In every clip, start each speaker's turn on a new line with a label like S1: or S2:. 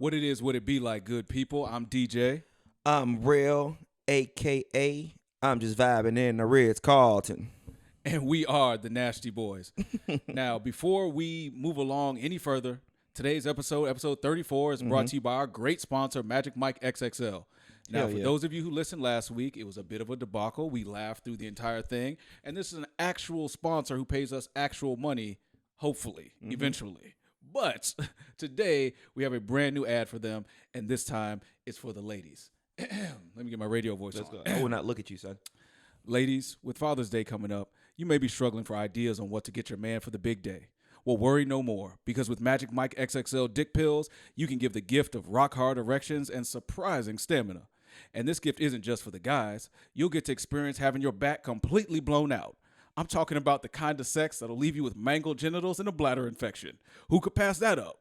S1: What it is, what it be like, good people. I'm DJ.
S2: I'm Rell, a.k.a. I'm just vibing in the Ritz-Carlton.
S1: And we are the NASHty boys. Now, before we move along any further, today's episode 34, is brought to you by our great sponsor, Magic Mike XXL. Now, for those of you who listened last week, it was a bit of a debacle. We laughed through the entire thing. And this is an actual sponsor who pays us actual money, hopefully, eventually. But today, we have a brand new ad for them, and this time, it's for the ladies. Let me get my radio voice on.
S2: Go. I will not look at you, son.
S1: Ladies, with Father's Day coming up, you may be struggling for ideas on what to get your man for the big day. Well, worry no more, because with Magic Mike XXL Dick Pills, you can give the gift of rock-hard erections and surprising stamina. And this gift isn't just for the guys. You'll get to experience having your back completely blown out. I'm talking about the kind of sex that'll leave you with mangled genitals and a bladder infection. Who could pass that up?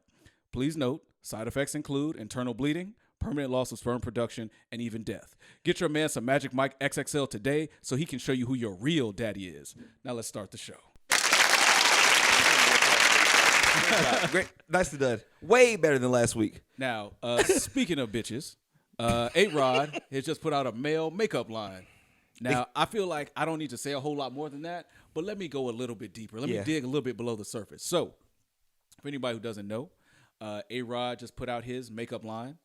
S1: Please note, side effects include internal bleeding, permanent loss of sperm production, and even death. Get your man some Magic Mike XXL today so he can show you who your real daddy is. Now let's start the show.
S2: Great. Nicely done. Way better than last week.
S1: Now, speaking of bitches, A-Rod has just put out a male makeup line. Now, I feel like I don't need to say a whole lot more than that, but let me go a little bit deeper. Let me dig a little bit below the surface. So, for anybody who doesn't know, A-Rod just put out his makeup line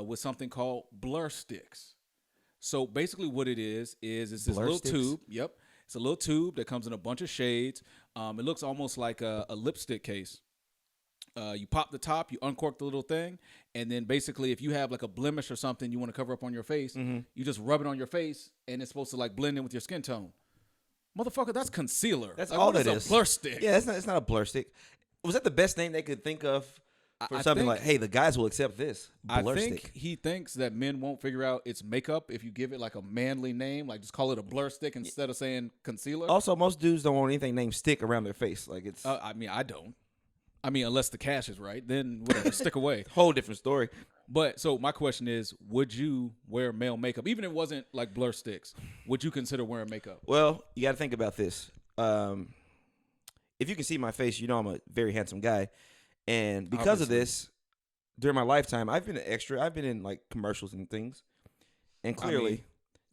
S1: with something called blur sticks. So, basically what it is it's this
S2: blur
S1: little
S2: sticks?
S1: tube. Yep. It's a little tube that comes in a bunch of shades. It looks almost like a lipstick case. You pop the top, you uncork the little thing, and then basically if you have like a blemish or something you want to cover up on your face, you just rub it on your face, and it's supposed to like blend in with your skin tone. Motherfucker, that's concealer.
S2: That's
S1: like,
S2: all
S1: what
S2: that
S1: is. A blur stick.
S2: Yeah, it's not a blur stick. Was that the best name they could think of for something like, hey, the guys will accept this? Blur
S1: I think
S2: stick.
S1: he thinks that men won't figure out it's makeup if you give it like a manly name, like just call it a blur stick instead of saying concealer.
S2: Also, most dudes don't want anything named stick around their face. Like it's.
S1: I mean, I don't. I mean, unless the cash is right, then whatever, stick away.
S2: Whole different story.
S1: But so my question is, would you wear male makeup, even if it wasn't like blur sticks? Would you consider wearing makeup?
S2: Well, you got to think about this. If you can see my face, you know I'm a very handsome guy, and because of this, during my lifetime, I've been an extra. I've been in like commercials and things, and clearly,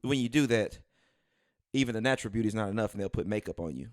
S2: when you do that, even the natural beauty is not enough, and they'll put makeup on you.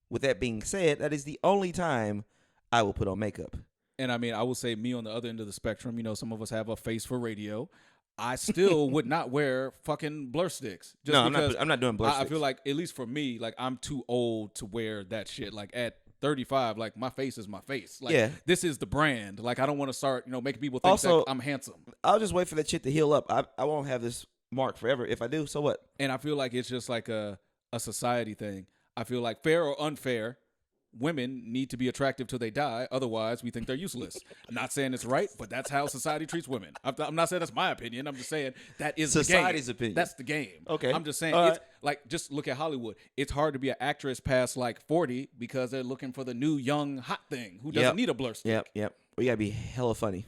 S2: With that being said, that is the only time I will put on makeup.
S1: And I mean, I will say me on the other end of the spectrum, you know, some of us have a face for radio. I still would not wear fucking blur sticks. Just
S2: no,
S1: because
S2: I'm not doing blur sticks.
S1: I feel like, at least for me, like I'm too old to wear that shit. Like at 35, like my face is my face. Like this is the brand. Like I don't want to start, you know, making people think that I'm handsome.
S2: I'll just wait for that shit to heal up. I won't have this mark forever. If I do, so what?
S1: And I feel like it's just like a society thing. I feel like fair or unfair, women need to be attractive till they die. Otherwise, we think they're useless. I'm not saying it's right, but that's how society treats women. I'm not saying that's my opinion. I'm just saying that is
S2: society's
S1: the game.
S2: Opinion.
S1: That's the game.
S2: Okay.
S1: I'm just saying it's like, just look at Hollywood. It's hard to be an actress past like 40 because they're looking for the new young hot thing who doesn't need a blur stick.
S2: Yep. We gotta be hella funny.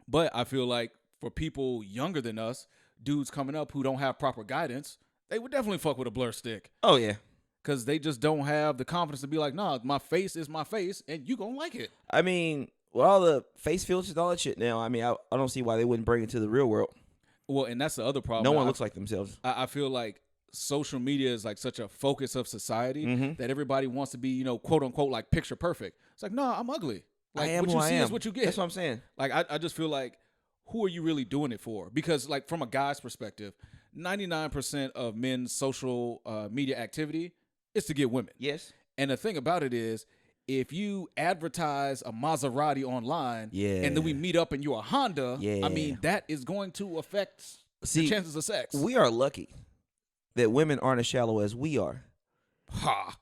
S1: But I feel like for people younger than us, dudes coming up who don't have proper guidance, they would definitely fuck with a blur stick.
S2: Oh yeah.
S1: Because they just don't have the confidence to be like, nah, my face is my face, and you gonna like it.
S2: I mean, with all the face filters and all that shit now, I mean, I don't see why they wouldn't bring it to the real world.
S1: Well, and that's the other problem.
S2: No one looks like themselves.
S1: I feel like social media is like such a focus of society that everybody wants to be, you know, quote unquote, like picture perfect. It's like, nah, I'm ugly. Like,
S2: I am
S1: what
S2: who
S1: you
S2: I
S1: see
S2: am.
S1: is what you get.
S2: That's what I'm saying.
S1: Like, I just feel like, who are you really doing it for? Because, like, from a guy's perspective, 99% of men's social media activity is to get women.
S2: Yes.
S1: And the thing about it is, if you advertise a Maserati online and then we meet up and you're a Honda, I mean, that is going to affect the chances of sex.
S2: We are lucky that women aren't as shallow as we are.
S1: Ha.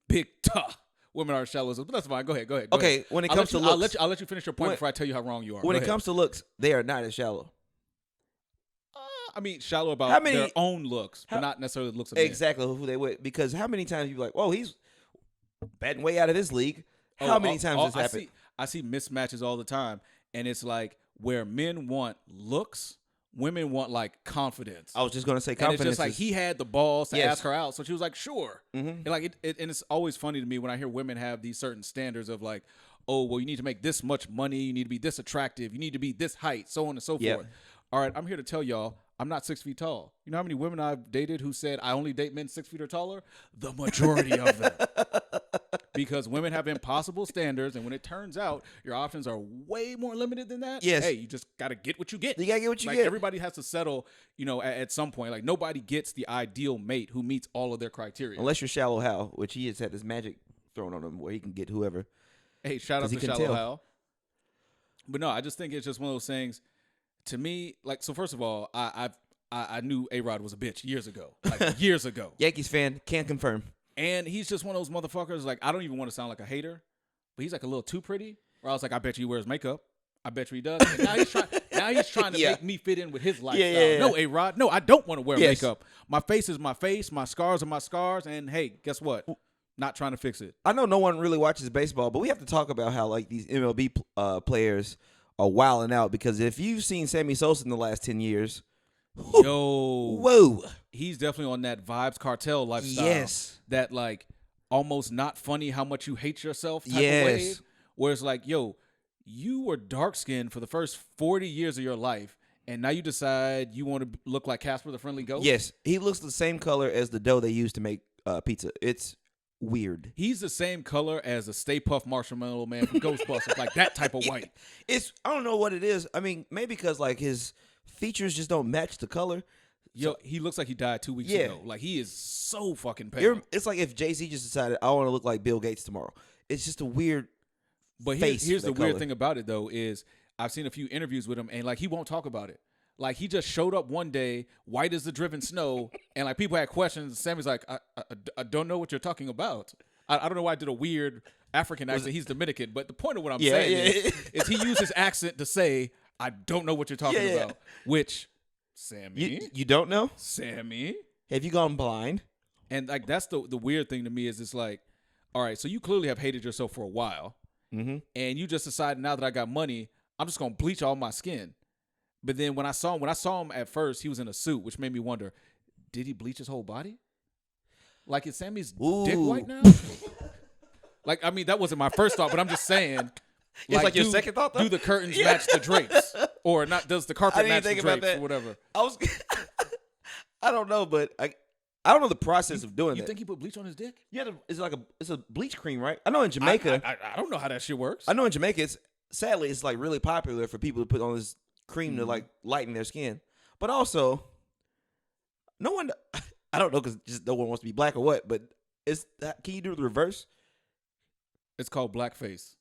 S1: Big tough. Women are shallow, but that's fine. Go ahead.
S2: Okay, when it comes to looks.
S1: I'll let you finish your point before I tell you how wrong you are.
S2: When it comes to looks, they are not as shallow.
S1: I mean, shallow about their own looks, but not necessarily the looks of men.
S2: Exactly who they would. Because how many times you be like, whoa, he's batting way out of this league. How many times this happened?
S1: I see mismatches all the time, and it's like where men want looks, women want like confidence.
S2: I was just gonna say confidence.
S1: And it's just like he had the balls to ask her out, so she was like, sure.
S2: Mm-hmm.
S1: And like and it's always funny to me when I hear women have these certain standards of like, oh, well, you need to make this much money, you need to be this attractive, you need to be this height, so on and so
S2: Yep.
S1: forth. All right, I'm here to tell y'all, I'm not 6 feet tall. You know how many women I've dated who said I only date men 6 feet or taller? The majority of them. Because women have impossible standards, and when it turns out your options are way more limited than that,
S2: Yes.
S1: hey, you just got to get what you get.
S2: You gotta get what you
S1: like,
S2: get.
S1: Everybody has to settle, at some point. Like, nobody gets the ideal mate who meets all of their criteria.
S2: Unless you're Shallow Hal, which he has had this magic thrown on him where he can get whoever.
S1: Hey, shout out
S2: 'Cause he
S1: to
S2: can
S1: Shallow
S2: tell.
S1: Hal. But no, I just think it's just one of those things. To me, like, so first of all, I knew A-Rod was a bitch years ago. Like, years ago.
S2: Yankees fan, can't confirm.
S1: And he's just one of those motherfuckers, like, I don't even want to sound like a hater, but he's like a little too pretty. Where I was like, I bet you he wears makeup. I bet you he does. And now he's trying to
S2: Yeah.
S1: make me fit in with his lifestyle.
S2: Yeah.
S1: No, A-Rod. No, I don't want to wear
S2: Yes.
S1: makeup. My face is my face. My scars are my scars. And hey, guess what? Not trying to fix it.
S2: I know no one really watches baseball, but we have to talk about how like these MLB players are wilding out because if you've seen Sammy Sosa in the last 10 years,
S1: Whoa. He's definitely on that Vibes Cartel lifestyle.
S2: Yes.
S1: That, like, almost not funny how much you hate yourself type
S2: Yes.
S1: of wave. Where it's like, yo, you were dark-skinned for the first 40 years of your life, and now you decide you want to look like Casper the Friendly Ghost?
S2: Yes, he looks the same color as the dough they used to make pizza. It's weird.
S1: He's the same color as a Stay Puft Marshmallow Man from Ghostbusters, like that type of white.
S2: It's I don't know what it is. I mean, maybe because like his features just don't match the color.
S1: Yo, he looks like he died 2 weeks
S2: Yeah.
S1: ago. Like, he is so fucking pale.
S2: It's like if Jay-Z just decided I want to look like Bill Gates tomorrow. It's just a weird
S1: But
S2: face
S1: here's
S2: for
S1: the
S2: that
S1: weird
S2: color.
S1: thing about it, though, is I've seen a few interviews with him, and, like, he won't talk about it. Like, he just showed up one day, white as the driven snow, and, like, people had questions. Sammy's like, I don't know what you're talking about. I don't know why I did a weird African accent. He's Dominican. But the point of what I'm saying is he used his accent to say, I don't know what you're talking about. Which, Sammy,
S2: You don't know?
S1: Sammy.
S2: Have you gone blind?
S1: And, like, that's the weird thing to me is it's like, all right, so you clearly have hated yourself for a while.
S2: Mm-hmm.
S1: And you just decided now that I got money, I'm just gonna bleach all my skin. But then when I saw him at first, he was in a suit, which made me wonder, did he bleach his whole body? Like, is Sammy's dick white now? Like, I mean, that wasn't my first thought, but I'm just saying.
S2: It's like your second thought, though?
S1: Do the curtains match the drapes, or not? Does the
S2: I
S1: carpet
S2: didn't
S1: match the
S2: think about
S1: drapes,
S2: that.
S1: or whatever?
S2: I don't know, but I don't know the process of doing
S1: You
S2: that.
S1: think he put bleach on his dick?
S2: It's a bleach cream, right? I know in Jamaica.
S1: I don't know how that shit works.
S2: I know in Jamaica, sadly it's like really popular for people to put on this cream to like lighten their skin. But also, no one, I don't know because just no one wants to be black or what. But can you do the reverse?
S1: It's called blackface.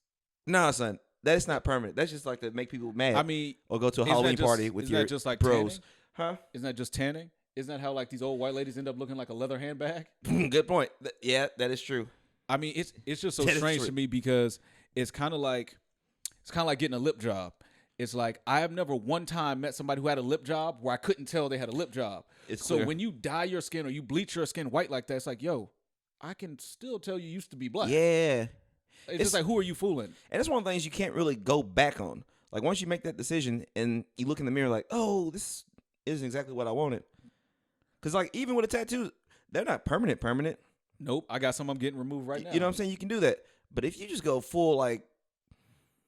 S2: Nah, son, that's not permanent. That's just like to make people mad.
S1: I mean,
S2: or go to a
S1: isn't that
S2: Halloween
S1: just-
S2: party with
S1: isn't
S2: your
S1: that just like
S2: bros.
S1: tanning?
S2: Huh?
S1: Isn't that just tanning? Isn't that how like these old white ladies end up looking like a leather handbag?
S2: Good point. Yeah, that is true.
S1: I mean, it's just so
S2: That is
S1: strange
S2: true.
S1: to me because it's kind of like getting a lip job. It's like I have never one time met somebody who had a lip job where I couldn't tell they had a lip job.
S2: It's
S1: so
S2: clear.
S1: when you dye your skin or you bleach your skin white like that, it's like, yo, I can still tell you used to be black.
S2: Yeah.
S1: It's just like, who are you fooling?
S2: And that's one of the things you can't really go back on. Like once you make that decision and you look in the mirror like, oh, this isn't exactly what I wanted. Because like even with a tattoo, they're not permanent.
S1: Nope, I got some I'm getting removed right now.
S2: You know what I'm saying? You can do that. But if you just go full like,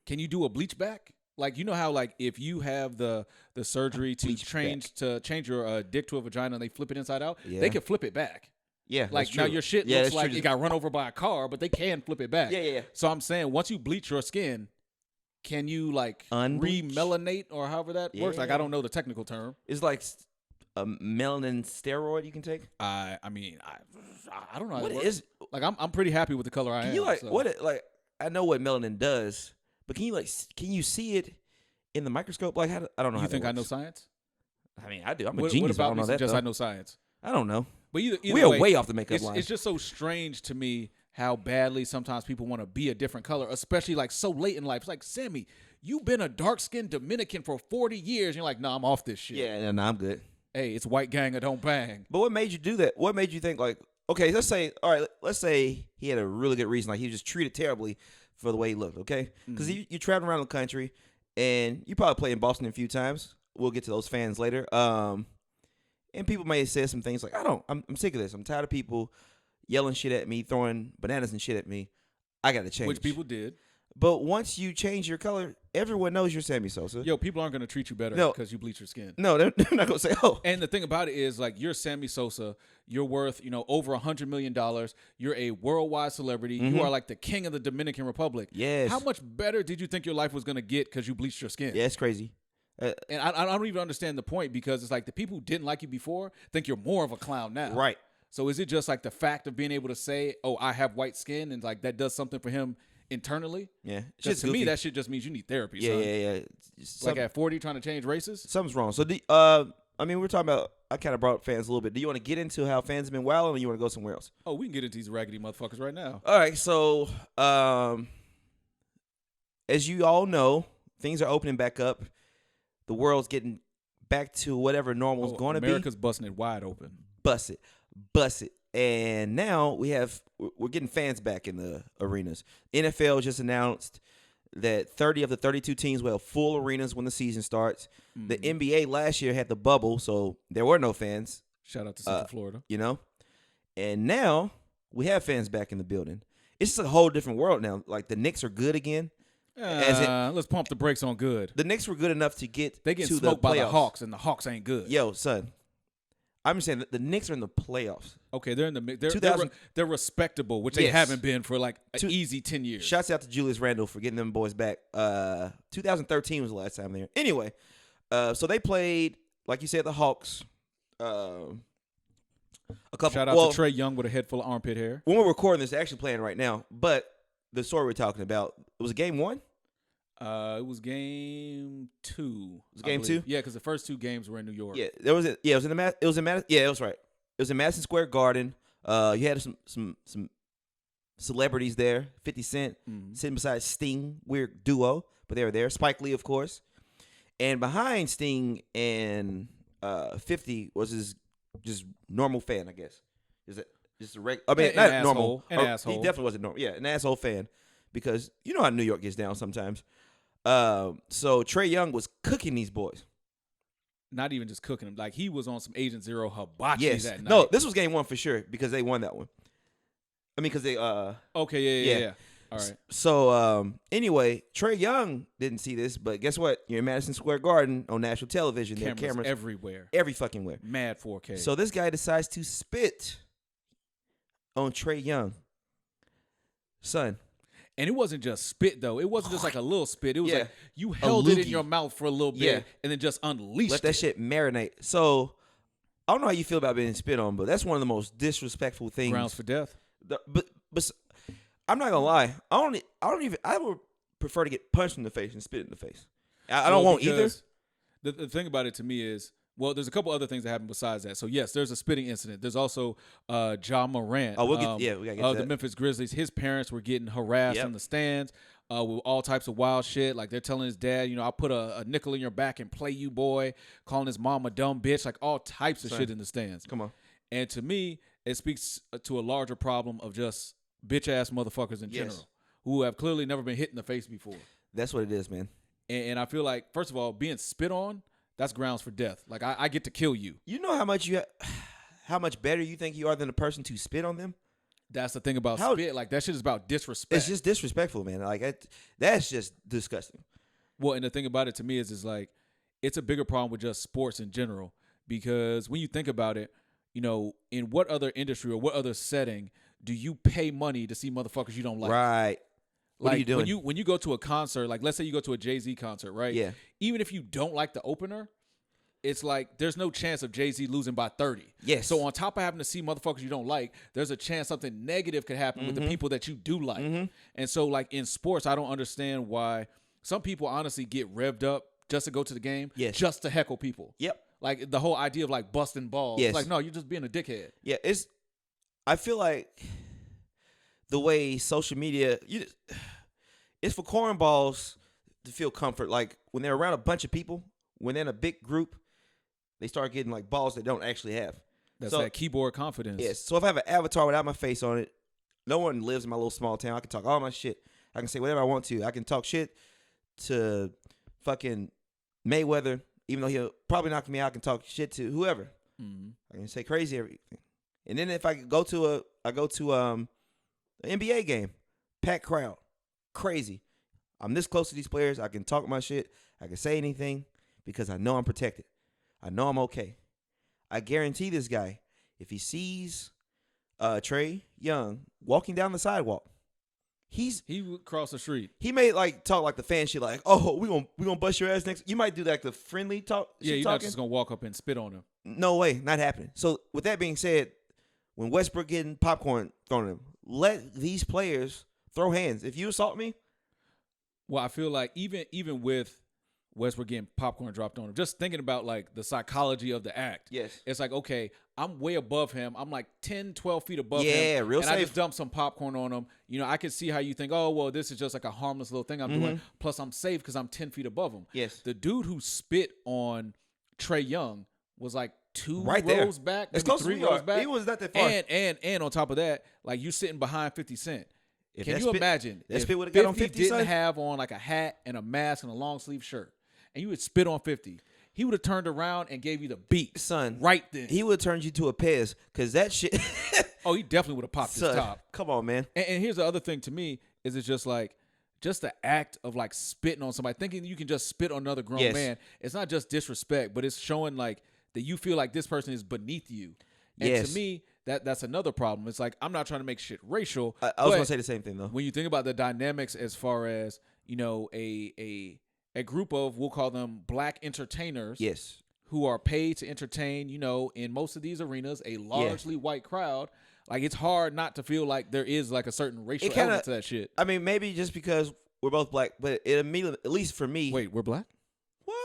S1: can you do a bleach back? Like, you know how like if you have the surgery to
S2: Bleach
S1: change your dick to a vagina and they flip it inside out,
S2: Yeah.
S1: they can flip it back.
S2: yeah,
S1: Like
S2: that's
S1: now
S2: true.
S1: your shit
S2: Yeah,
S1: looks
S2: that's
S1: like
S2: true.
S1: it got run over by a car, but they can flip it back.
S2: Yeah.
S1: So I'm saying once you bleach your skin, can you like
S2: Unbleach?
S1: remelanate or however that works? Like I
S2: Yeah.
S1: don't know the technical term.
S2: It's like a melanin steroid you can take.
S1: I mean I don't know how
S2: What
S1: it works.
S2: is?
S1: Like I'm pretty happy with the color I
S2: Can
S1: am.
S2: you like
S1: so.
S2: what? Like I know what melanin does, but can you see it in the microscope? Like how? I don't know.
S1: You
S2: how
S1: think
S2: that
S1: I know
S2: works.
S1: science?
S2: I mean, I do. I'm a
S1: What
S2: genius. I
S1: about
S2: don't
S1: me
S2: know that.
S1: suggest
S2: though.
S1: I know science?
S2: I don't know.
S1: But either
S2: We are
S1: way,
S2: way off the makeup
S1: it's,
S2: line.
S1: it's just so strange to me how badly sometimes people want to be a different color, especially like so late in life. It's like, Sammy, you've been a dark-skinned Dominican for 40 years. And you're like, nah, I'm off this shit.
S2: Yeah, no, I'm good.
S1: Hey, it's white gang or don't bang.
S2: But what made you do that? What made you think like, okay, let's say he had a really good reason, like he was just treated terribly for the way he looked, okay? Because you traveling around the country, and you probably played in Boston a few times. We'll get to those fans later. And people may have said some things like, I'm sick of this. I'm tired of people yelling shit at me, throwing bananas and shit at me. I got to change.
S1: Which people did.
S2: But once you change your color, everyone knows you're Sammy Sosa.
S1: Yo, people aren't going to treat you better
S2: No.
S1: because you bleach your skin.
S2: No, they're not going to say, oh.
S1: And the thing about it is, like, you're Sammy Sosa. You're worth, over $100 million. You're a worldwide celebrity. You are like the king of the Dominican Republic.
S2: Yes.
S1: How much better did you think your life was going to get because you bleached your skin?
S2: Yeah, it's crazy.
S1: And I don't even understand the point, because it's like the people who didn't like you before think you're more of a clown now.
S2: Right.
S1: So is it just like the fact of being able to say, oh, I have white skin, and like that does something for him internally?
S2: Yeah.
S1: To me, that shit just means you need therapy, son.
S2: Yeah.
S1: Like at 40 trying to change races?
S2: Something's wrong. So, we're talking about, I kind of brought fans a little bit. Do you want to get into how fans have been wilding, or you want to go somewhere else?
S1: Oh, we can get into these raggedy motherfuckers right now.
S2: All right. So, as you all know, things are opening back up. The world's getting back to whatever normal's going to be.
S1: America's busting it wide open.
S2: Bust it. And now we're getting fans back in the arenas. NFL just announced that 30 of the 32 teams will have full arenas when the season starts. The NBA last year had the bubble, so there were no fans.
S1: Shout out to Central Florida.
S2: And now we have fans back in the building. It's just a whole different world now. Like, the Knicks are good again.
S1: Let's pump the brakes on good.
S2: The Knicks were good enough to get
S1: they getting
S2: to
S1: smoked
S2: the playoffs.
S1: by the Hawks, and the Hawks ain't good.
S2: Yo, son, I'm just saying that the Knicks are in the playoffs.
S1: Okay, they're in the they're respectable, which they haven't been for like an easy 10 years.
S2: Shouts out to Julius Randle for getting them boys back. 2013 was the last time there. Anyway, so they played, like you said, the Hawks. A couple.
S1: Shout out to Trae Young with a head full of armpit hair.
S2: When we're recording this, they're actually playing right now. But the story we're talking about, it was game one.
S1: It was game 2.
S2: It was game 2?
S1: Yeah, because the first 2 games were in New York.
S2: Yeah, it was in Madison. Yeah, it was right. It was in Madison Square Garden. You had some celebrities there. 50 Cent sitting beside Sting, weird duo, but they were there. Spike Lee, of course, and behind Sting and 50 was his just normal fan, I guess. Is it just a regular? I mean, not
S1: an
S2: normal.
S1: An asshole.
S2: He definitely wasn't normal. Yeah, an asshole fan, because you know how New York gets down sometimes. So Trae Young was cooking these boys.
S1: Not even just cooking them. Like, he was on some Agent Zero hibachi that night.
S2: No, this was game 1 for sure, because they won that one. I mean, because they
S1: Okay, yeah. All right.
S2: So anyway, Trae Young didn't see this, but guess what? You're in Madison Square Garden on national television. There are cameras
S1: everywhere.
S2: Every fucking where.
S1: Mad 4K.
S2: So this guy decides to spit on Trae Young. Son.
S1: And it wasn't just spit, though. It wasn't just like a little spit. It was like you held it in your mouth for a little bit and then just unleashed it.
S2: Let that shit marinate. So I don't know how you feel about being spit on, but that's one of the most disrespectful things.
S1: Grounds for death.
S2: But I'm not gonna lie. I would prefer to get punched in the face and spit in the face. I don't want either.
S1: The thing about it to me is, well, there's a couple other things that happen besides that. So yes, there's a spitting incident. There's also Ja Morant.
S2: Oh, we gotta get to that.
S1: The Memphis Grizzlies. His parents were getting harassed in the stands with all types of wild shit. Like, they're telling his dad, I'll put a nickel in your back and play you, boy. Calling his mom a dumb bitch. Like, all types of shit in the stands.
S2: Come on.
S1: And to me, it speaks to a larger problem of just bitch ass motherfuckers in general who have clearly never been hit in the face before.
S2: That's what it is, man.
S1: And I feel like, first of all, being spit on, that's grounds for death. Like, I get to kill you.
S2: You know how much better you think you are than the person to spit on them?
S1: That's the thing about spit. Like, that shit is about disrespect.
S2: It's just disrespectful, man. Like, that's just disgusting.
S1: Well, and the thing about it to me is like, it's a bigger problem with just sports in general, because when you think about it, in what other industry or what other setting do you pay money to see motherfuckers you don't like?
S2: Right. What are you doing?
S1: When you go to a concert, like, let's say you go to a Jay-Z concert, right?
S2: Yeah.
S1: Even if you don't like the opener, it's like there's no chance of Jay-Z losing by 30.
S2: Yes.
S1: So on top of having to see motherfuckers you don't like, there's a chance something negative could happen with the people that you do like. And so, like, in sports, I don't understand why some people honestly get revved up just to go to the game, just to heckle people.
S2: Yep.
S1: Like, the whole idea of, like, busting balls.
S2: Yes.
S1: It's like, no, you're just being a dickhead.
S2: Yeah, I feel like the way social media, it's for cornballs to feel comfort. Like, when they're around a bunch of people, when they're in a big group, they start getting, like, balls they don't actually have.
S1: That's that keyboard confidence.
S2: Yes. So if I have an avatar without my face on it, no one lives in my little small town. I can talk all my shit. I can say whatever I want to. I can talk shit to fucking Mayweather, even though he'll probably knock me out. I can talk shit to whoever. I can say crazy everything. And then if I go to an NBA game, packed crowd, crazy. I'm this close to these players. I can talk my shit. I can say anything because I know I'm protected. I know I'm okay. I guarantee this guy, if he sees Trae Young walking down the sidewalk, he
S1: would cross the street.
S2: He may like talk like the fan shit, like, "Oh, we gonna bust your ass next." You might do like the friendly talk.
S1: Yeah, you're not just gonna walk up and spit on him.
S2: No way, not happening. So with that being said, when Westbrook getting popcorn thrown at him, let these players throw hands. If you assault me,
S1: well, I feel like even with Westbrook getting popcorn dropped on him, just thinking about like the psychology of the act.
S2: Yes.
S1: It's like, okay, I'm way above him. I'm like 10, 12 feet above him.
S2: Yeah, real safe.
S1: And I just dump some popcorn on him. You know, I can see how you think, oh, well, this is just like a harmless little thing I'm doing. Plus, I'm safe because I'm 10 feet above him.
S2: Yes.
S1: The dude who spit on Trae Young was like two
S2: right
S1: rows
S2: there.
S1: back,
S2: That's
S1: maybe
S2: close
S1: 3
S2: to
S1: rows back.
S2: He was not that far.
S1: And on top of that, like you sitting behind 50 Cent.
S2: If
S1: Can you imagine
S2: that
S1: if
S2: spit would have
S1: 50
S2: got on 50
S1: didn't
S2: son?
S1: have on like a hat and a mask and a long sleeve shirt, and you would spit on 50, he would have turned around and gave you the beat,
S2: son,
S1: right then.
S2: He would have turned you to a Pez because that shit.
S1: Oh, he definitely would have popped his top.
S2: Come on, man.
S1: And here's the other thing to me is it's just like just the act of like spitting on somebody, thinking you can just spit on another grown man. It's not just disrespect, but it's showing like that you feel like this person is beneath you. And to me, that's another problem. It's like I'm not trying to make shit racial.
S2: I was gonna say the same thing though.
S1: When you think about the dynamics as far as, you know, a group of, we'll call them black entertainers.
S2: Yes.
S1: Who are paid to entertain, you know, in most of these arenas, a largely white crowd. Like, it's hard not to feel like there is like a certain racial element to that shit.
S2: I mean, maybe just because we're both black, but it immediately, at least for me.
S1: Wait, we're black?
S2: What?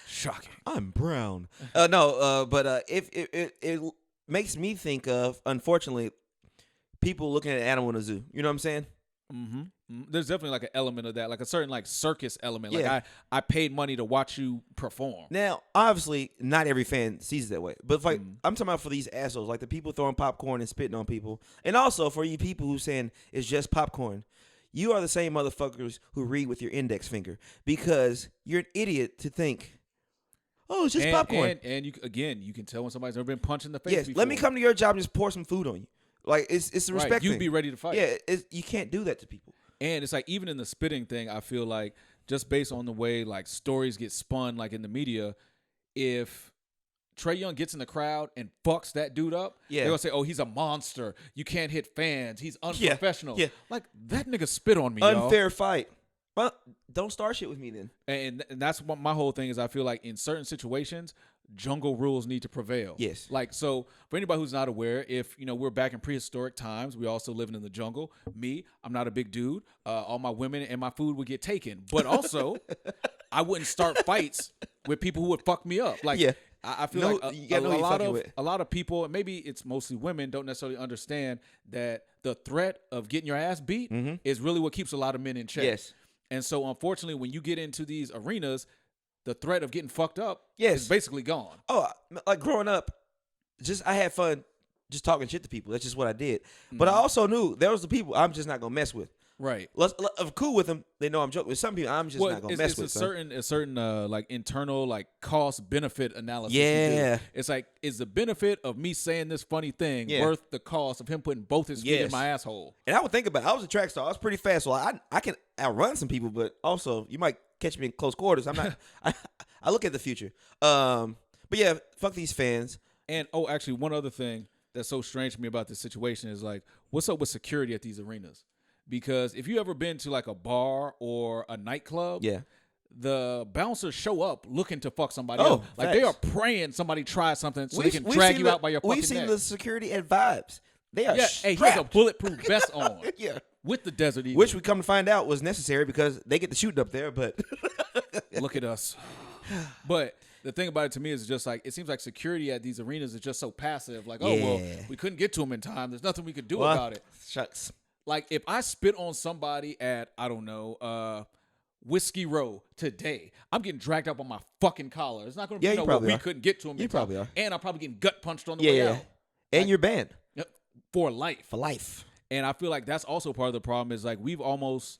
S1: Shocking.
S2: I'm brown. But if it makes me think of, unfortunately, people looking at an animal in a zoo. You know what I'm saying?
S1: Mm-hmm. There's definitely like an element of that, like a certain like circus element. Like I paid money to watch you perform.
S2: Now, obviously, not every fan sees it that way, but like I'm talking about for these assholes, like the people throwing popcorn and spitting on people, and also for you people who saying it's just popcorn. You are the same motherfuckers who read with your index finger because you're an idiot to think, oh, it's just popcorn.
S1: And you can tell when somebody's never been punched in the face.
S2: Yes,
S1: before.
S2: let me come to your job and just pour some food on you. Like it's a respect thing.
S1: You'd be ready to fight.
S2: Yeah, you can't do that to people.
S1: And it's like even in the spitting thing, I feel like just based on the way like stories get spun, like in the media, if Trae Young gets in the crowd and fucks that dude up, they're gonna say, "Oh, he's a monster. You can't hit fans. He's unprofessional."
S2: Yeah.
S1: Like that nigga spit on me.
S2: Unfair fight. Well, don't start shit with me then.
S1: And that's what my whole thing is. I feel like in certain situations, jungle rules need to prevail.
S2: Yes.
S1: Like, so for anybody who's not aware, if, you know, we're back in prehistoric times, we also living in the jungle. I'm not a big dude. All my women and my food would get taken. But also, I wouldn't start fights with people who would fuck me up. Like, I feel like a lot of people, and maybe it's mostly women, don't necessarily understand that the threat of getting your ass beat is really what keeps a lot of men in check.
S2: Yes.
S1: And so, unfortunately, when you get into these arenas, the threat of getting fucked up is basically gone.
S2: Oh, like growing up, I had fun just talking shit to people. That's just what I did. But I also knew there was the people I'm just not gonna mess with.
S1: Right.
S2: I'm cool with them. They know I'm joking. With some people, I'm just not gonna mess with.
S1: It's a certain like internal like cost benefit analysis.
S2: Yeah.
S1: It's like, is the benefit of me saying this funny thing worth the cost of him putting both his feet in my asshole?
S2: And I would think about it. I was a track star. I was pretty fast, so I can outrun some people. But also, you might catch me in close quarters. I'm not. I look at the future. But yeah, fuck these fans.
S1: And actually, one other thing that's so strange to me about this situation is like, what's up with security at these arenas? Because if you ever been to like a bar or a nightclub, the bouncers show up looking to fuck somebody else. Like
S2: facts.
S1: they are praying somebody tries something so they can drag you out by your fucking neck.
S2: We've seen the security at Vibes. They are
S1: hey, he has a bulletproof vest on. With the Desert Eagle.
S2: Which we come to find out was necessary because they get the shooting up there, but
S1: look at us. But the thing about it to me is just like, it seems like security at these arenas is just so passive. Like, well, we couldn't get to them in time. There's nothing we could do about it.
S2: Shucks.
S1: Like, if I spit on somebody at, I don't know, Whiskey Row today, I'm getting dragged up on my fucking collar. It's not going to be we couldn't get to him.
S2: You probably are.
S1: And I'm probably getting gut punched on the way out.
S2: And you're banned.
S1: For life.
S2: For life.
S1: And I feel like that's also part of the problem is like we've almost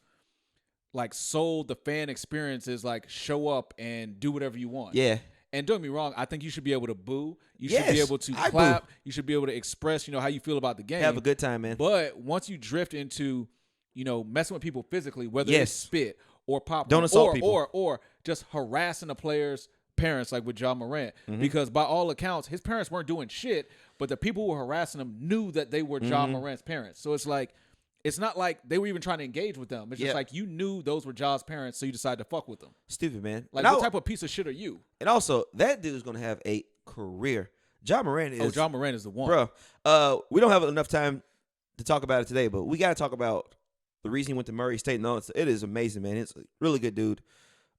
S1: like sold the fan experiences like show up and do whatever you want.
S2: Yeah.
S1: And don't get me wrong, I think you should be able to boo. You should be able to clap. You should be able to express, you know, how you feel about the game.
S2: Have a good time, man.
S1: But once you drift into messing with people physically, whether
S2: Yes.
S1: it's spit or pop,
S2: Don't assault people.
S1: or just harassing the players' parents, like with Ja Morant, because by all accounts, his parents weren't doing shit, but the people who were harassing him knew that they were Ja Morant's parents. So it's like, it's not like they were even trying to engage with them. It's just like you knew those were Ja's parents, so you decided to fuck with them.
S2: Stupid, man.
S1: Like, what type of piece of shit are you?
S2: And also, that dude's gonna have a career. Ja Morant is.
S1: Oh, Ja Morant is the one,
S2: bro. We don't have enough time to talk about it today, but we got to talk about the reason he went to Murray State. No, it is amazing, man. It's a really good dude.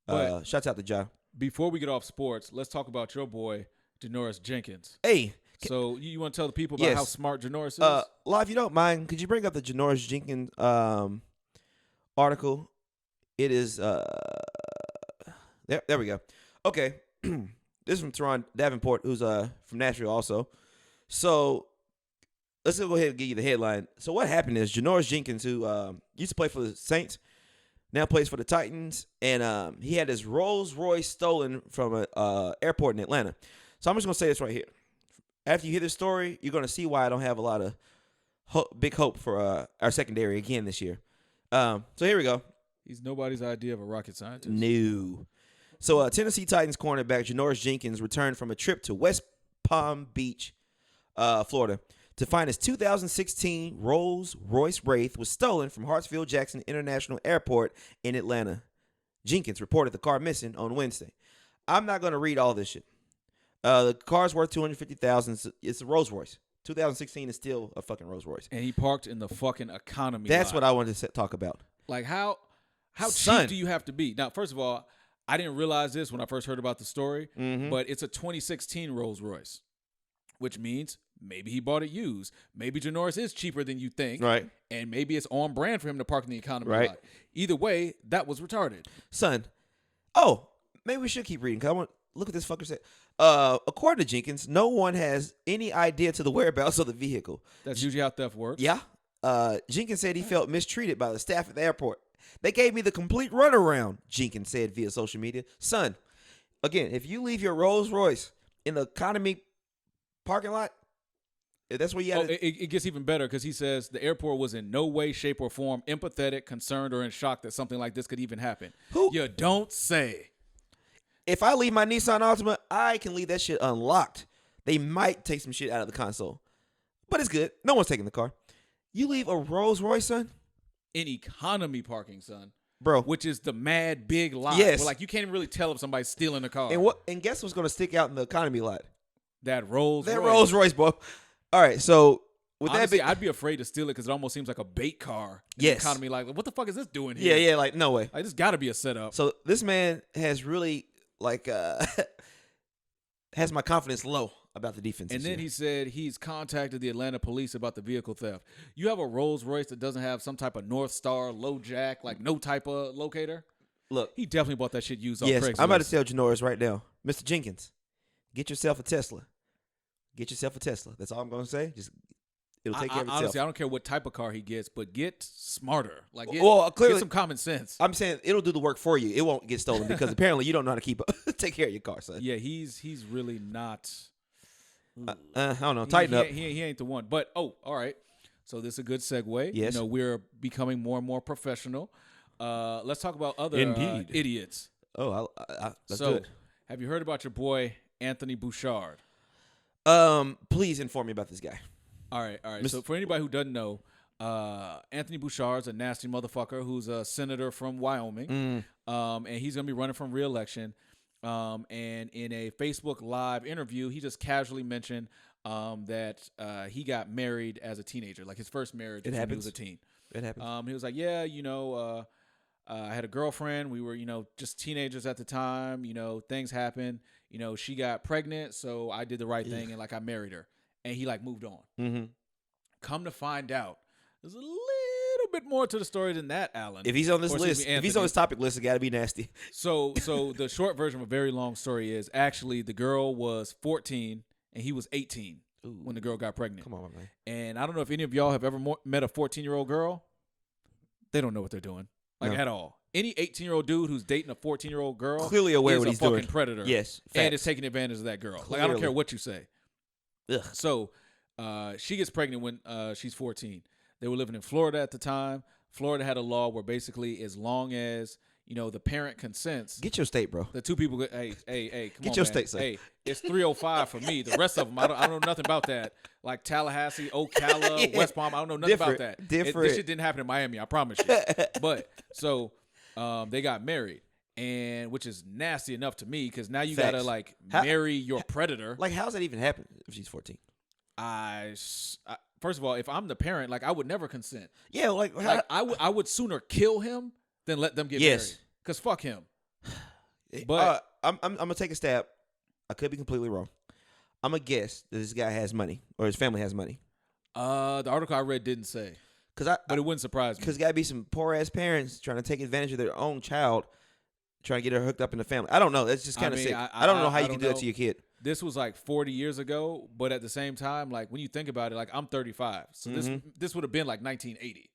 S2: Shouts out to Ja.
S1: Before we get off sports, let's talk about your boy Janoris Jenkins.
S2: Hey.
S1: So you want to tell the people about how smart Janoris is?
S2: Live, you don't mind, could you bring up the Janoris Jenkins article? It is there we go. Okay. This is from Teron Davenport, who's from Nashville also. So let's go ahead and give you the headline. So what happened is Janoris Jenkins, who used to play for the Saints, now plays for the Titans, and he had his Rolls Royce stolen from an airport in Atlanta. So I'm just going to say this right here. After you hear this story, you're going to see why I don't have a lot of big hope for our secondary again this year. So here we go.
S1: He's nobody's idea of a rocket scientist.
S2: No. So Tennessee Titans cornerback Janoris Jenkins returned from a trip to West Palm Beach, Florida, to find his 2016 Rolls Royce Wraith was stolen from Hartsfield-Jackson International Airport in Atlanta. Jenkins reported the car missing on Wednesday. I'm not going to read all this shit. The car's worth $250,000. It's a Rolls Royce. 2016 is still a fucking Rolls Royce.
S1: And he parked in the fucking economy
S2: That's
S1: lot.
S2: what I wanted to talk about.
S1: Like, how cheap do you have to be? Now, first of all, I didn't realize this when I first heard about the story, but it's a 2016 Rolls Royce, which means maybe he bought it used. Maybe Janoris is cheaper than you think.
S2: Right.
S1: And maybe it's on brand for him to park in the economy lot. Either way, that was retarded.
S2: Son. Oh, maybe we should keep reading, because I want look at this fucker say. According to Jenkins, no one has any idea to the whereabouts of the vehicle.
S1: That's usually how theft works.
S2: Yeah. Jenkins said he felt mistreated by the staff at the airport. They gave me the complete runaround, Jenkins said via social media. Son, again, if you leave your Rolls Royce in the economy parking lot, that's where you got
S1: it gets even better, because he says the airport was in no way, shape, or form empathetic, concerned, or in shock that something like this could even happen. You don't say.
S2: If I leave my Nissan Altima, I can leave that shit unlocked. They might take some shit out of the console, but it's good. No one's taking the car. You leave a Rolls Royce, son?
S1: In economy parking, son.
S2: Bro.
S1: Which is the mad big lot.
S2: Yes.
S1: Where, like, you can't even really tell if somebody's stealing a car.
S2: And guess what's going to stick out in the economy lot?
S1: That Rolls Royce.
S2: That Rolls Royce, boy. All right, so with
S1: honestly,
S2: that
S1: I'd be afraid to steal it, because it almost seems like a bait car in the economy. Like, what the fuck is this doing here?
S2: Yeah, like, no way.
S1: Like, this got to be a setup.
S2: So this man has really, like, has my confidence low about the defense.
S1: And then he said he's contacted the Atlanta police about the vehicle theft. You have a Rolls Royce that doesn't have some type of North Star, low jack, like no type of locator?
S2: Look.
S1: He definitely bought that shit used on
S2: Yes,
S1: Craigslist.
S2: I'm about to tell Janoris right now. Mr. Jenkins, get yourself a Tesla. Get yourself a Tesla. That's all I'm going to say. Just it'll take care of itself.
S1: Honestly, I don't care what type of car he gets, but get smarter. Like,
S2: clearly,
S1: get some common sense.
S2: I'm saying it'll do the work for you. It won't get stolen, because apparently you don't know how to take care of your car, son.
S1: Yeah, he's really not.
S2: I don't know. Tighten up.
S1: He ain't the one. But, all right. So this is a good segue.
S2: Yes.
S1: We're becoming more and more professional. Let's talk about other idiots.
S2: Oh, let's do it.
S1: Have you heard about your boy Anthony Bouchard?
S2: Please inform me about this guy.
S1: All right. So for anybody who doesn't know, Anthony Bouchard's a nasty motherfucker who's a senator from Wyoming, and he's gonna be running from re-election. And in a Facebook Live interview, he just casually mentioned that he got married as a teenager, like his first marriage when he was a teen.
S2: It happens.
S1: He was like, yeah, I had a girlfriend. We were, just teenagers at the time. Things happen. She got pregnant, so I did the right thing, and I married her. And he moved on.
S2: Mm-hmm.
S1: Come to find out, there's a little bit more to the story than that, Alan.
S2: If he's on this list, if he's on this topic list, it got to be nasty.
S1: So the short version of a very long story is actually the girl was 14 and he was 18 when the girl got pregnant.
S2: Come on, man.
S1: And I don't know if any of y'all have ever met a 14-year-old girl. They don't know what they're doing, at all. Any 18-year-old dude who's dating a 14-year-old girl
S2: clearly aware
S1: is
S2: what
S1: a
S2: he's
S1: fucking
S2: doing.
S1: predator.
S2: Yes, facts.
S1: And is taking advantage of that girl.
S2: Clearly.
S1: I don't care what you say.
S2: Ugh.
S1: So she gets pregnant when she's 14. They were living in Florida at the time. Florida had a law where basically as long as, the parent consents.
S2: Get your state, bro.
S1: The two people, hey, come
S2: Get
S1: on,
S2: your
S1: man.
S2: state, sir.
S1: Hey, it's 305 for me. The rest of them, I don't know nothing about that. Like Tallahassee, Ocala,
S2: Yeah.
S1: West Palm, I don't know nothing about that.
S2: Different.
S1: This shit didn't happen in Miami, I promise you. But, so, they got married. And which is nasty enough to me because now you
S2: Facts.
S1: gotta like marry your predator.
S2: Like, how's that even happen if she's 14?
S1: First of all, if I'm the parent, like I would never consent.
S2: Yeah, like
S1: I would sooner kill him than let them get married. Because fuck him. But
S2: I'm gonna take a stab. I could be completely wrong. I'm gonna guess that this guy has money or his family has money.
S1: The article I read didn't say. But it wouldn't surprise me.
S2: Because gotta be some poor ass parents trying to take advantage of their own child, trying to get her hooked up in the family. I don't know. That's just kind of sick. I don't know how you can do that to your kid.
S1: This was like 40 years ago, but at the same time, like when you think about it, like I'm 35, so this would have been like 1980,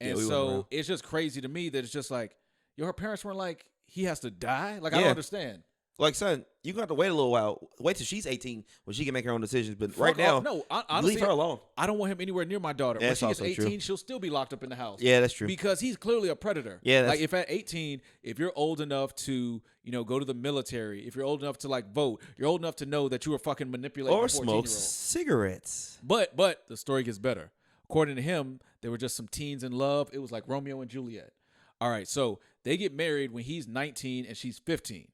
S1: and so it's just crazy to me that it's just like, her parents weren't like, he has to die. Like I don't understand.
S2: Like, son, you're gonna have to wait a little while. Wait till she's 18 when she can make her own decisions. But right now,
S1: honestly,
S2: leave her alone.
S1: I don't want him anywhere near my daughter. When
S2: That's
S1: she gets
S2: also
S1: 18,
S2: true.
S1: she'll still be locked up in the house.
S2: Yeah, that's true.
S1: Because he's clearly a predator.
S2: Yeah,
S1: like if at 18, if you're old enough to, go to the military, if you're old enough to like vote, you're old enough to know that you were fucking manipulating
S2: or
S1: a 14-year-old.
S2: smoke cigarettes.
S1: But the story gets better. According to him, they were just some teens in love. It was like Romeo and Juliet. All right, so they get married when he's 19 and she's 15.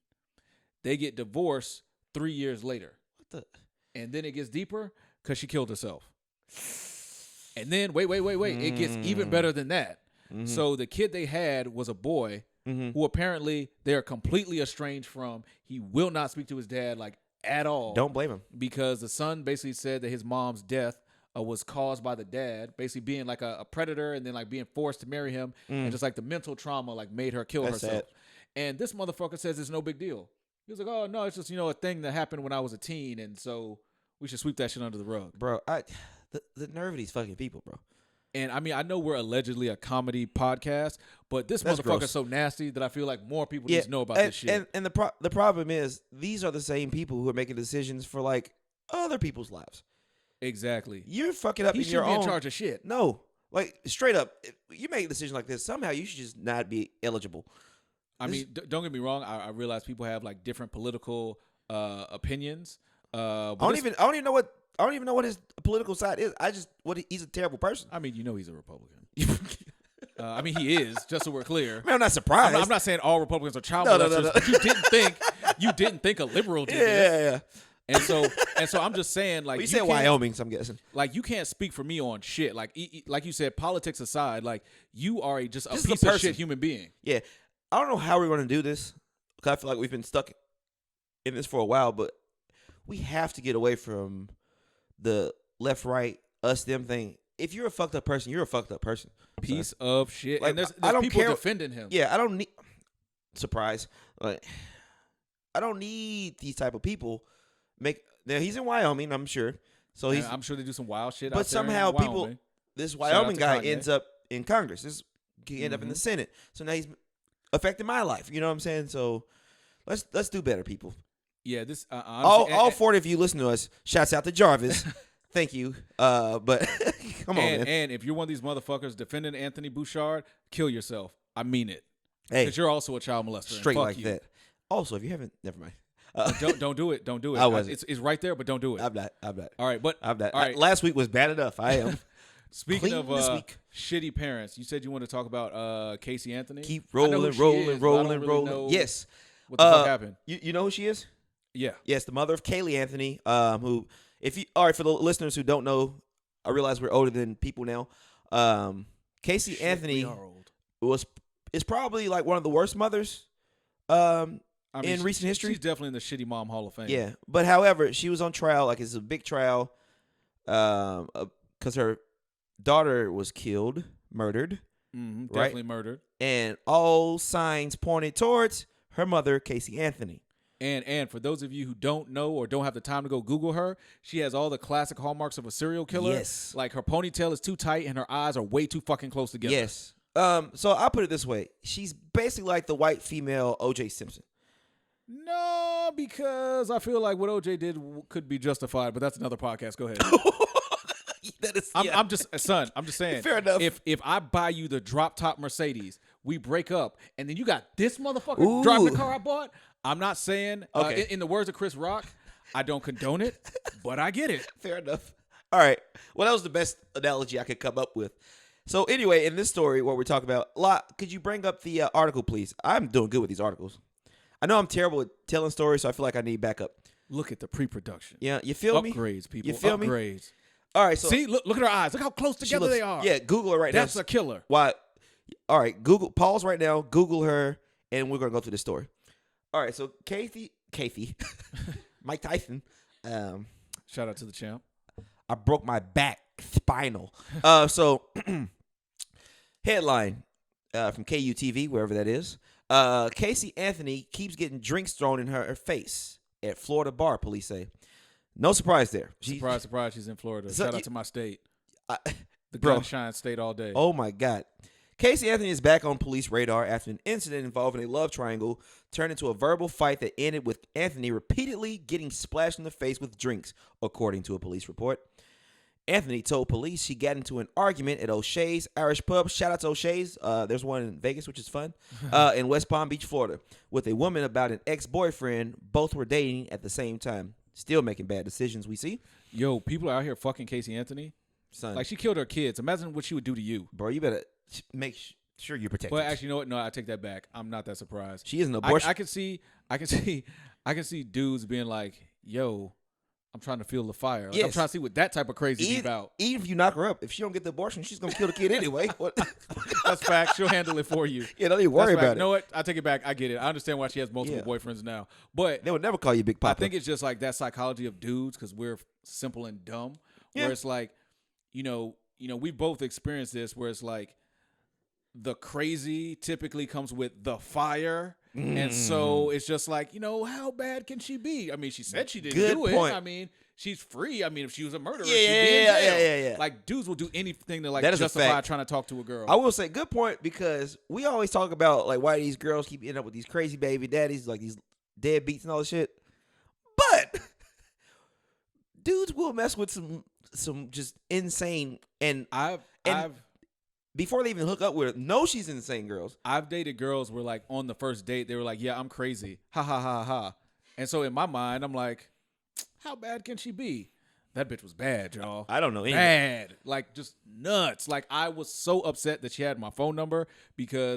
S1: They get divorced 3 years later.
S2: What the?
S1: And then it gets deeper because she killed herself. And then, wait. It gets even better than that. Mm-hmm. So the kid they had was a boy who apparently they're completely estranged from. He will not speak to his dad like at all.
S2: Don't blame him.
S1: Because the son basically said that his mom's death was caused by the dad, basically being like a predator and then like being forced to marry him. And just like the mental trauma like made her kill herself.
S2: Sad.
S1: And this motherfucker says it's no big deal. He was like, oh, no, it's just, a thing that happened when I was a teen, and so we should sweep that shit under the rug.
S2: Bro, the nerve of these fucking people, bro.
S1: And, I mean, I know we're allegedly a comedy podcast, but this motherfucker's so nasty that I feel like more people need to know about this shit.
S2: And the problem is, these are the same people who are making decisions for, like, other people's lives.
S1: Exactly.
S2: You're fucking up in your own.
S1: He should be in charge of shit.
S2: No. Like, straight up, if you make a decision like this, somehow you should just not be eligible.
S1: I mean, don't get me wrong. I realize people have like different political opinions. I don't even know what his political side is. He's a terrible person.
S2: I mean,
S1: he's a Republican. I mean, he is. Just so we're clear.
S2: Man, I'm not surprised.
S1: I'm not saying all Republicans are child molesters. No. But you didn't think a liberal did this.
S2: Yeah.
S1: And so I'm just saying, like,
S2: you said Wyoming, so I'm guessing.
S1: Like, you can't speak for me on shit. Like you said, politics aside, like, you are just a piece of shit human being.
S2: Yeah. I don't know how we're going to do this, because I feel like we've been stuck in this for a while, but we have to get away from the left, right, us, them thing. If you're a fucked up person, you're a fucked up person.
S1: Piece of shit.
S2: Like,
S1: and there's people defending him.
S2: Yeah, I don't need... Surprise. Like, I don't need these type of people. Now, he's in Wyoming, I'm sure. So
S1: I'm sure they do some wild shit out there.
S2: But somehow this Wyoming guy ends up in Congress. He end up in the Senate. So now he's affecting my life. You know what I'm saying? So let's do better, people.
S1: Yeah, this
S2: honestly, all 40 of you listen to us. Shouts out to Jarvis. Thank you. But come on, man.
S1: And if you're one of these motherfuckers defending Anthony Bouchard, kill yourself. I mean it.
S2: Hey,
S1: because you're also a child molester.
S2: Straight like that. Also, if you haven't, never mind.
S1: Don't do it. Don't do it.
S2: I wasn't.
S1: It's right there, but don't do it.
S2: I'm not.
S1: All right, but
S2: I'm not.
S1: All right.
S2: Last week was bad enough. I am.
S1: Speaking of shitty parents, you said you want to talk about Casey Anthony.
S2: Keep rolling. Yes.
S1: What the fuck happened?
S2: You know who she is?
S1: Yeah.
S2: Yes, the mother of Kaylee Anthony. Who, all right, for the listeners who don't know, I realize we're older than people now. Casey Anthony is probably like one of the worst mothers. In recent history.
S1: She's definitely in the shitty mom hall of fame.
S2: Yeah. But however, she was on trial. Like, it's a big trial. Because her daughter was murdered.
S1: Mm-hmm, definitely murdered.
S2: And all signs pointed towards her mother, Casey Anthony.
S1: And for those of you who don't know or don't have the time to go Google her, she has all the classic hallmarks of a serial killer.
S2: Yes.
S1: Like, her ponytail is too tight and her eyes are way too fucking close together.
S2: Yes. So I'll put it this way. She's basically like the white female O.J. Simpson.
S1: No, because I feel like what OJ did could be justified, but that's another podcast. Go ahead. I'm just saying.
S2: Fair enough.
S1: If I buy you the drop top Mercedes, we break up, and then you got this motherfucker driving the car I bought. I'm not saying, in the words of Chris Rock, I don't condone it, but I get it.
S2: Fair enough. All right. Well, that was the best analogy I could come up with. So anyway, in this story, what we're talking about, could you bring up the article, please? I'm doing good with these articles. I know I'm terrible at telling stories, so I feel like I need backup.
S1: Look at the pre-production.
S2: Yeah, you feel me?
S1: Upgrades, people.
S2: You feel me?
S1: Upgrades.
S2: All right. So
S1: see, look at her eyes. Look how close together they are.
S2: Yeah, Google her right now.
S1: That's a killer.
S2: Why? All right, Google. Pause right now. Google her, and we're gonna go through the story. All right. So Kathy, Mike Tyson.
S1: Shout out to the champ.
S2: I broke my back, spinal. So headline from KUTV, wherever that is. Casey Anthony keeps getting drinks thrown in her face at Florida bar, police say. No surprise there.
S1: Surprise, she's in Florida. Shout out to my state. The Gunshine State all day.
S2: Oh, my God. Casey Anthony is back on police radar after an incident involving a love triangle turned into a verbal fight that ended with Anthony repeatedly getting splashed in the face with drinks, according to a police report. Anthony told police she got into an argument at O'Shea's Irish Pub. Shout out to O'Shea's. There's one in Vegas, which is fun, in West Palm Beach, Florida, with a woman about an ex-boyfriend. Both were dating at the same time. Still making bad decisions, we see.
S1: Yo, people are out here fucking Casey Anthony.
S2: Son.
S1: Like, she killed her kids. Imagine what she would do to you.
S2: Bro, you better make sure you're protected.
S1: But actually, you know what? No, I take that back. I'm not that surprised.
S2: She is an abortion.
S1: I can see dudes being like, yo, I'm trying to feel the fire. Like, yes. I'm trying to see what that type of crazy is about.
S2: Even if you knock her up, if she don't get the abortion, she's going to kill the kid anyway.
S1: That's fact. She'll handle it for you.
S2: Yeah, don't even worry about it.
S1: You know what? I take it back. I get it. I understand why she has multiple boyfriends now. But
S2: they would never call you Big Papa.
S1: I think it's just like that psychology of dudes because we're simple and dumb. Where it's like, you know, we both experienced this where it's like the crazy typically comes with the fire. And so it's just like, how bad can she be? I mean, she said she didn't do it. I mean, she's free. I mean, if she was a murderer, she'd be in jail. Yeah. Like, dudes will do anything to justify trying to talk to a girl.
S2: I will say, good point, because we always talk about like why these girls keep ending up with these crazy baby daddies, like these deadbeats and all this shit. But dudes will mess with some just insane before they even hook up with her, know she's insane girls.
S1: I've dated girls where, like, on the first date, they were like, yeah, I'm crazy. Ha, ha, ha, ha. And so in my mind, I'm like, how bad can she be? That bitch was bad, y'all.
S2: I don't know.
S1: Bad. Like, just nuts. Like, I was so upset that she had my phone number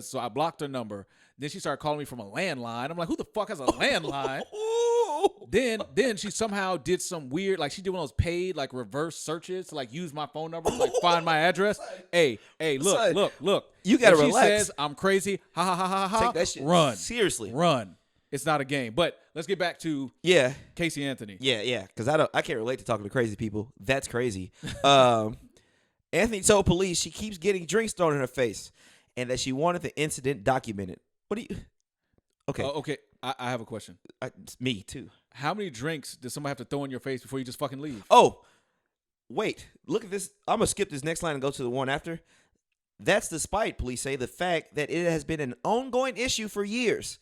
S1: so I blocked her number. Then she started calling me from a landline. I'm like, who the fuck has a landline? Then she somehow did some weird, like she did one of those paid like reverse searches to like use my phone number to like find my address. Hey, look.
S2: You gotta relax.
S1: She says I'm crazy. Ha ha ha ha ha.
S2: Take that shit
S1: seriously. Run. It's not a game. But let's get back to Casey Anthony.
S2: Yeah. Because I can't relate to talking to crazy people. That's crazy. Anthony told police she keeps getting drinks thrown in her face and that she wanted the incident documented. What do you? Okay.
S1: Okay. I have a question.
S2: Me too.
S1: How many drinks does somebody have to throw in your face before you just fucking leave?
S2: Oh, wait. Look at this. I'm going to skip this next line and go to the one after. That's despite, police say, the fact that it has been an ongoing issue for years.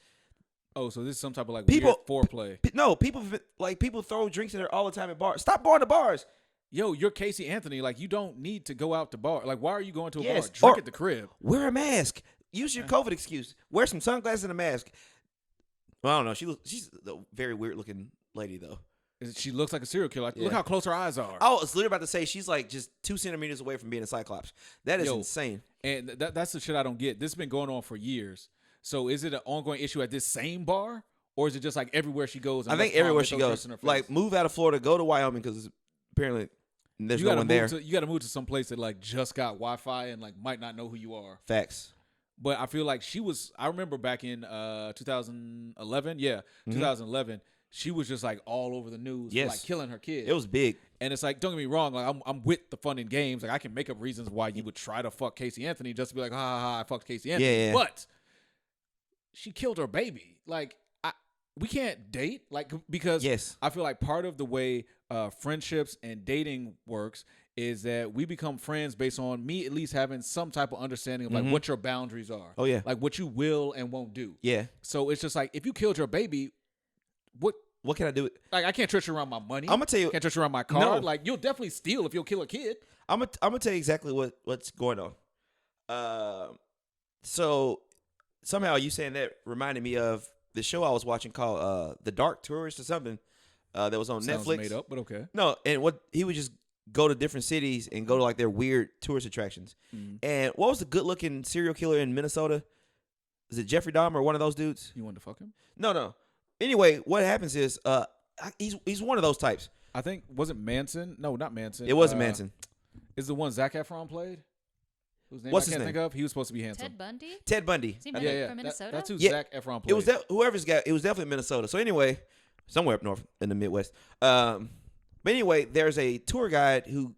S1: Oh, so this is some type of like weird foreplay.
S2: No, people throw drinks in there all the time at bars. Stop going to bars.
S1: Yo, you're Casey Anthony. Like, you don't need to go out to bar. Like, why are you going to a bar? Drink
S2: or
S1: at the crib.
S2: Wear a mask. Use your COVID excuse. Wear some sunglasses and a mask. Well, I don't know. She's a very weird looking lady though.
S1: She looks like a serial killer. Look how close her eyes are.
S2: I was literally about to say she's like just 2 centimeters away from being a cyclops. That is insane.
S1: And that's the shit I don't get. This has been going on for years. So is it an ongoing issue at this same bar, or is it just like everywhere she goes?
S2: I think everywhere she goes. Like, move out of Florida, go to Wyoming because apparently there's no one there.
S1: You got to move to some place that like just got Wi-Fi and like might not know who you are.
S2: Facts.
S1: But I feel like I remember back in 2011. Yeah, 2011. She was just like all over the news, for, like killing her kids.
S2: It was big.
S1: And it's like, don't get me wrong, like I'm with the fun and games. Like I can make up reasons why you would try to fuck Casey Anthony just to be like, ha ha ha, I fucked Casey Anthony. Yeah. But she killed her baby. Like we can't date, like, because I feel like part of the way friendships and dating works is that we become friends based on me at least having some type of understanding of like what your boundaries are.
S2: Oh yeah.
S1: Like what you will and won't do.
S2: Yeah.
S1: So it's just like, if you killed your baby, what
S2: What can I do?
S1: Like, I can't trust you around my money.
S2: I'm gonna tell you.
S1: Can't trust you around my car.
S2: No.
S1: Like, you'll definitely steal if you'll kill a kid.
S2: I'm gonna tell you exactly what's going on. So somehow you saying that reminded me of the show I was watching called The Dark Tourist or something that was on
S1: Sounds
S2: Netflix.
S1: made up, but okay.
S2: No, and what he would just go to different cities and go to like their weird tourist attractions. And what was the good looking serial killer in Minnesota? Is it Jeffrey Dahmer or one of those dudes?
S1: You wanted to fuck him?
S2: No. Anyway, what happens is he's one of those types.
S1: I think, was it Manson? No, not Manson.
S2: It wasn't Manson.
S1: Is the one Zac Efron played? Whose name
S2: What's
S1: I
S2: his
S1: can't
S2: name?
S1: think of? He was supposed to be handsome.
S2: Ted Bundy.
S3: Is he
S1: Yeah.
S3: from Minnesota?
S1: That's who
S2: Yeah.
S1: Zac Efron played.
S2: It was whoever's got. It was definitely Minnesota. So anyway, somewhere up north in the Midwest. But anyway, there's a tour guide who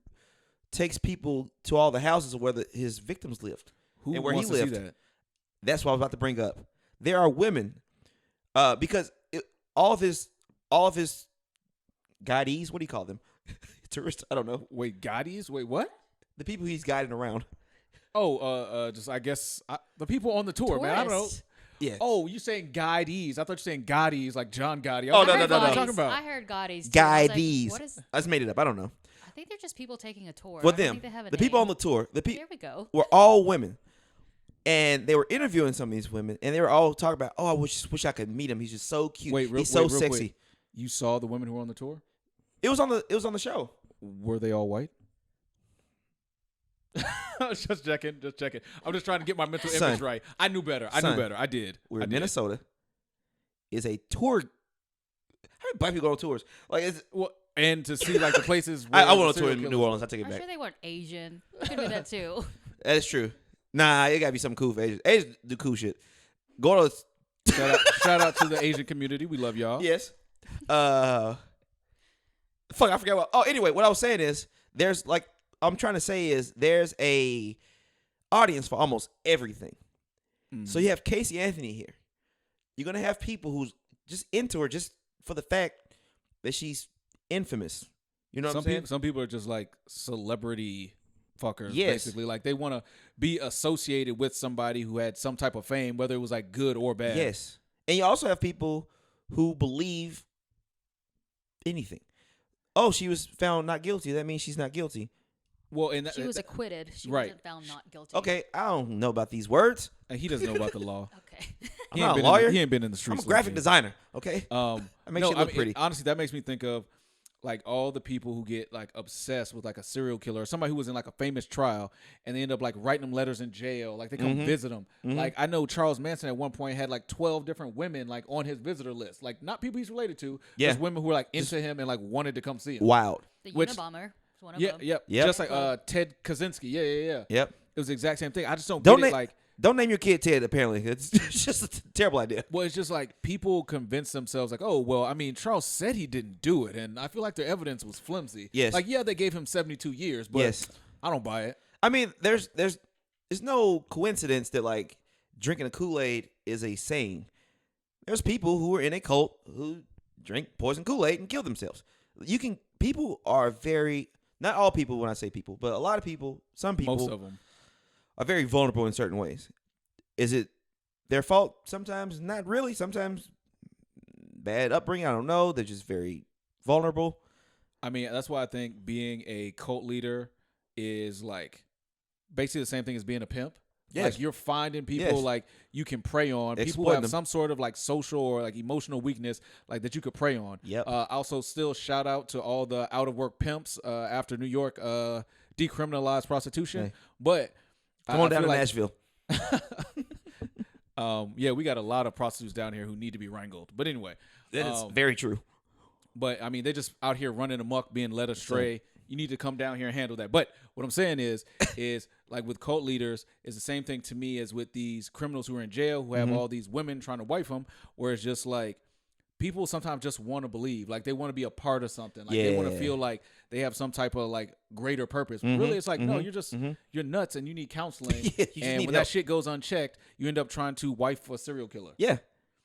S2: takes people to all the houses where his victims lived
S1: Who
S2: and where
S1: wants
S2: he
S1: to
S2: lived.
S1: see that?
S2: That's what I was about to bring up. There are women, because all of his guidees. What do you call them? Tourists. I don't know.
S1: Wait, Gotti's? Wait, what?
S2: The people he's guiding around.
S1: Oh, just I guess the people on the tour, man. I don't know.
S3: Tourists.
S2: Yeah.
S1: Oh, you saying guidees? I thought you were saying Gotti's, like John Gotti.
S2: Oh,
S1: I was
S2: no,
S1: like,
S2: no,
S1: what
S2: no.
S1: are you talking about?
S3: I heard Gotti's. too. I was like,
S2: Guidees.
S3: what is?
S2: I just made it up. I don't know.
S3: I think they're just people taking a tour.
S2: For
S3: I don't
S2: them,
S3: think they have a
S2: the people on
S3: name.
S2: the tour,
S3: Here we go.
S2: were all women. And they were interviewing some of these women, and they were all talking about, I wish I could meet him. He's just so cute. He's so
S1: real
S2: sexy.
S1: quick. You saw the women who were on the tour?
S2: It was on the show.
S1: Were they all white? just checking. I'm just trying to get my mental
S2: Son.
S1: image right. I knew better. I did.
S2: We're
S1: I
S2: in
S1: did.
S2: Minnesota. Is a tour. How many black people go on tours? Like,
S1: Well, and to see like the places.
S2: I
S1: where
S2: went
S1: the
S2: on tour
S1: serial
S2: in New
S1: killers-
S2: Orleans. I take it
S3: I'm
S2: back.
S3: sure they weren't Asian. You could do that too.
S2: That is true. Nah, it gotta be something cool for Asians. Asians do cool shit. Go to
S1: Shout out to the Asian community. We love y'all.
S2: yes. Fuck, I forgot what. Oh, anyway, what I was saying is there's there's a audience for almost everything. So you have Casey Anthony here. You're gonna have people who's just into her just for the fact that she's infamous. You know what I'm saying?
S1: Some people are just like celebrity fuckers,
S2: Yes.
S1: basically. Like they want to be associated with somebody who had some type of fame, whether it was like good or bad.
S2: Yes. And you also have people who believe anything. Oh, she was found not guilty. That means she's not guilty.
S1: Well, and
S3: She was acquitted. She
S1: Right.
S3: wasn't found not guilty.
S2: Okay, I don't know about these words.
S1: he doesn't know about the law.
S3: Okay.
S2: I'm
S1: He ain't
S2: not a
S1: been
S2: lawyer.
S1: he ain't been in the
S2: I'm
S1: streets.
S2: a graphic
S1: like
S2: designer. Okay.
S1: that.
S2: That makes you look pretty.
S1: Honestly, that makes me think of like all the people who get like obsessed with like a serial killer or somebody who was in like a famous trial and they end up like writing them letters in jail. Like they come visit them. Like I know Charles Manson at one point had like 12 different women like on his visitor list. Like not people he's related to,
S2: Yeah.
S1: just women who were like into him and like wanted to come see him.
S2: Wild.
S3: The
S1: Which-
S3: Unabomber was one of
S1: Yeah,
S3: them.
S1: yep.
S2: Yep.
S1: Just like Ted Kaczynski. Yeah.
S2: Yep.
S1: It was the exact same thing. I just don't
S2: Don't
S1: get it.
S2: na-
S1: Like,
S2: Don't name your kid Ted. Apparently, it's just a terrible idea.
S1: well, it's just like people convince themselves like, oh, well, I mean, Charles said he didn't do it, and I feel like the evidence was flimsy.
S2: Yes.
S1: Like, yeah, they gave him 72 years, but
S2: Yes.
S1: I don't buy it.
S2: I mean, there's no coincidence that like drinking a Kool-Aid is a saying. There's people who are in a cult who drink poison Kool-Aid and kill themselves. People are very, not all people when I say people, but a lot of people, some people
S1: Most of them.
S2: are very vulnerable in certain ways. Is it their fault? Sometimes not really. Sometimes bad upbringing. I don't know. They're just very vulnerable.
S1: I mean, that's why I think being a cult leader is like basically the same thing as being a pimp.
S2: Yes.
S1: Like you're finding people
S2: Yes.
S1: like you can prey on. People who
S2: Exploit
S1: have
S2: them.
S1: some sort of like social or like emotional weakness like that you could prey on.
S2: Yep.
S1: Also, still shout out to all the out of work pimps after New York decriminalized prostitution.
S2: Hey.
S1: But
S2: Come on
S1: I
S2: down to
S1: feel like-
S2: Nashville.
S1: yeah, we got a lot of prostitutes down here who need to be wrangled. But anyway,
S2: That is very true.
S1: but I mean, they just out here running amok, being led astray. You need to come down here and handle that. But what I'm saying is like with cult leaders, it's the same thing to me as with these criminals who are in jail who have all these women trying to wife them. Where it's just like people sometimes just want to believe, like they want to be a part of something, like they want to
S2: Yeah.
S1: feel like they have some type of like greater purpose. But really, it's like no, you're just you're nuts and you need counseling.
S2: Yeah, you just
S1: and
S2: need
S1: when
S2: help.
S1: that shit goes unchecked, you end up trying to wife a serial killer.
S2: Yeah.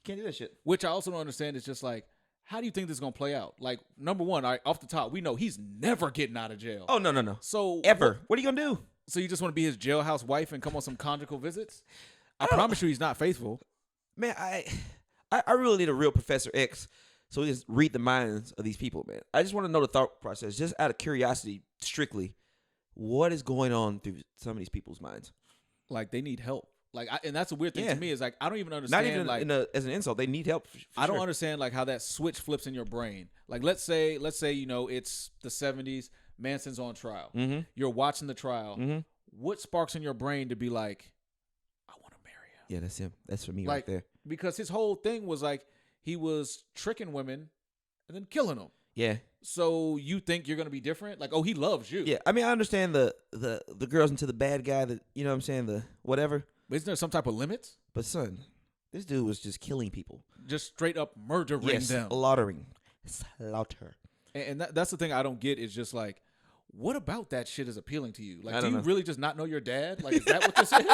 S2: Can't do that shit.
S1: Which I also don't understand is just like, how do you think this is gonna play out? Like, number one, off the top, we know he's never getting out of jail.
S2: Oh, no.
S1: So
S2: Ever. What are you going to do?
S1: So you just want to be his jailhouse wife and come on some conjugal visits? I promise you, he's not faithful.
S2: Man, I really need a real Professor X So we just read the minds of these people, man. I just want to know the thought process, just out of curiosity, strictly. What is going on through some of these people's minds?
S1: Like they need help. Like, and that's a weird thing
S2: Yeah.
S1: to me is like I don't even understand.
S2: Not even
S1: like
S2: as an insult. They need help.
S1: I don't understand like how that switch flips in your brain. Like let's say you know it's the 70s, Manson's on trial.
S2: Mm-hmm.
S1: You're watching the trial.
S2: Mm-hmm.
S1: What sparks in your brain to be like, I want to marry him?
S2: Yeah, that's him. That's for me
S1: Like,
S2: right there.
S1: Because his whole thing was like he was tricking women and then killing them.
S2: Yeah.
S1: So you think you're gonna be different? Like, oh, he loves you.
S2: Yeah. I mean, I understand the girls into the bad guy, that, you know what I'm saying, the whatever.
S1: But isn't there some type of limits?
S2: But son, this dude was just killing people.
S1: Just straight up murdering them.
S2: Slaughtering. Slaughter.
S1: And that's the thing I don't get is just like, what about that shit is appealing to you?
S2: I
S1: Like, do
S2: don't
S1: you
S2: know.
S1: really just not know your dad? Like, is that what this is?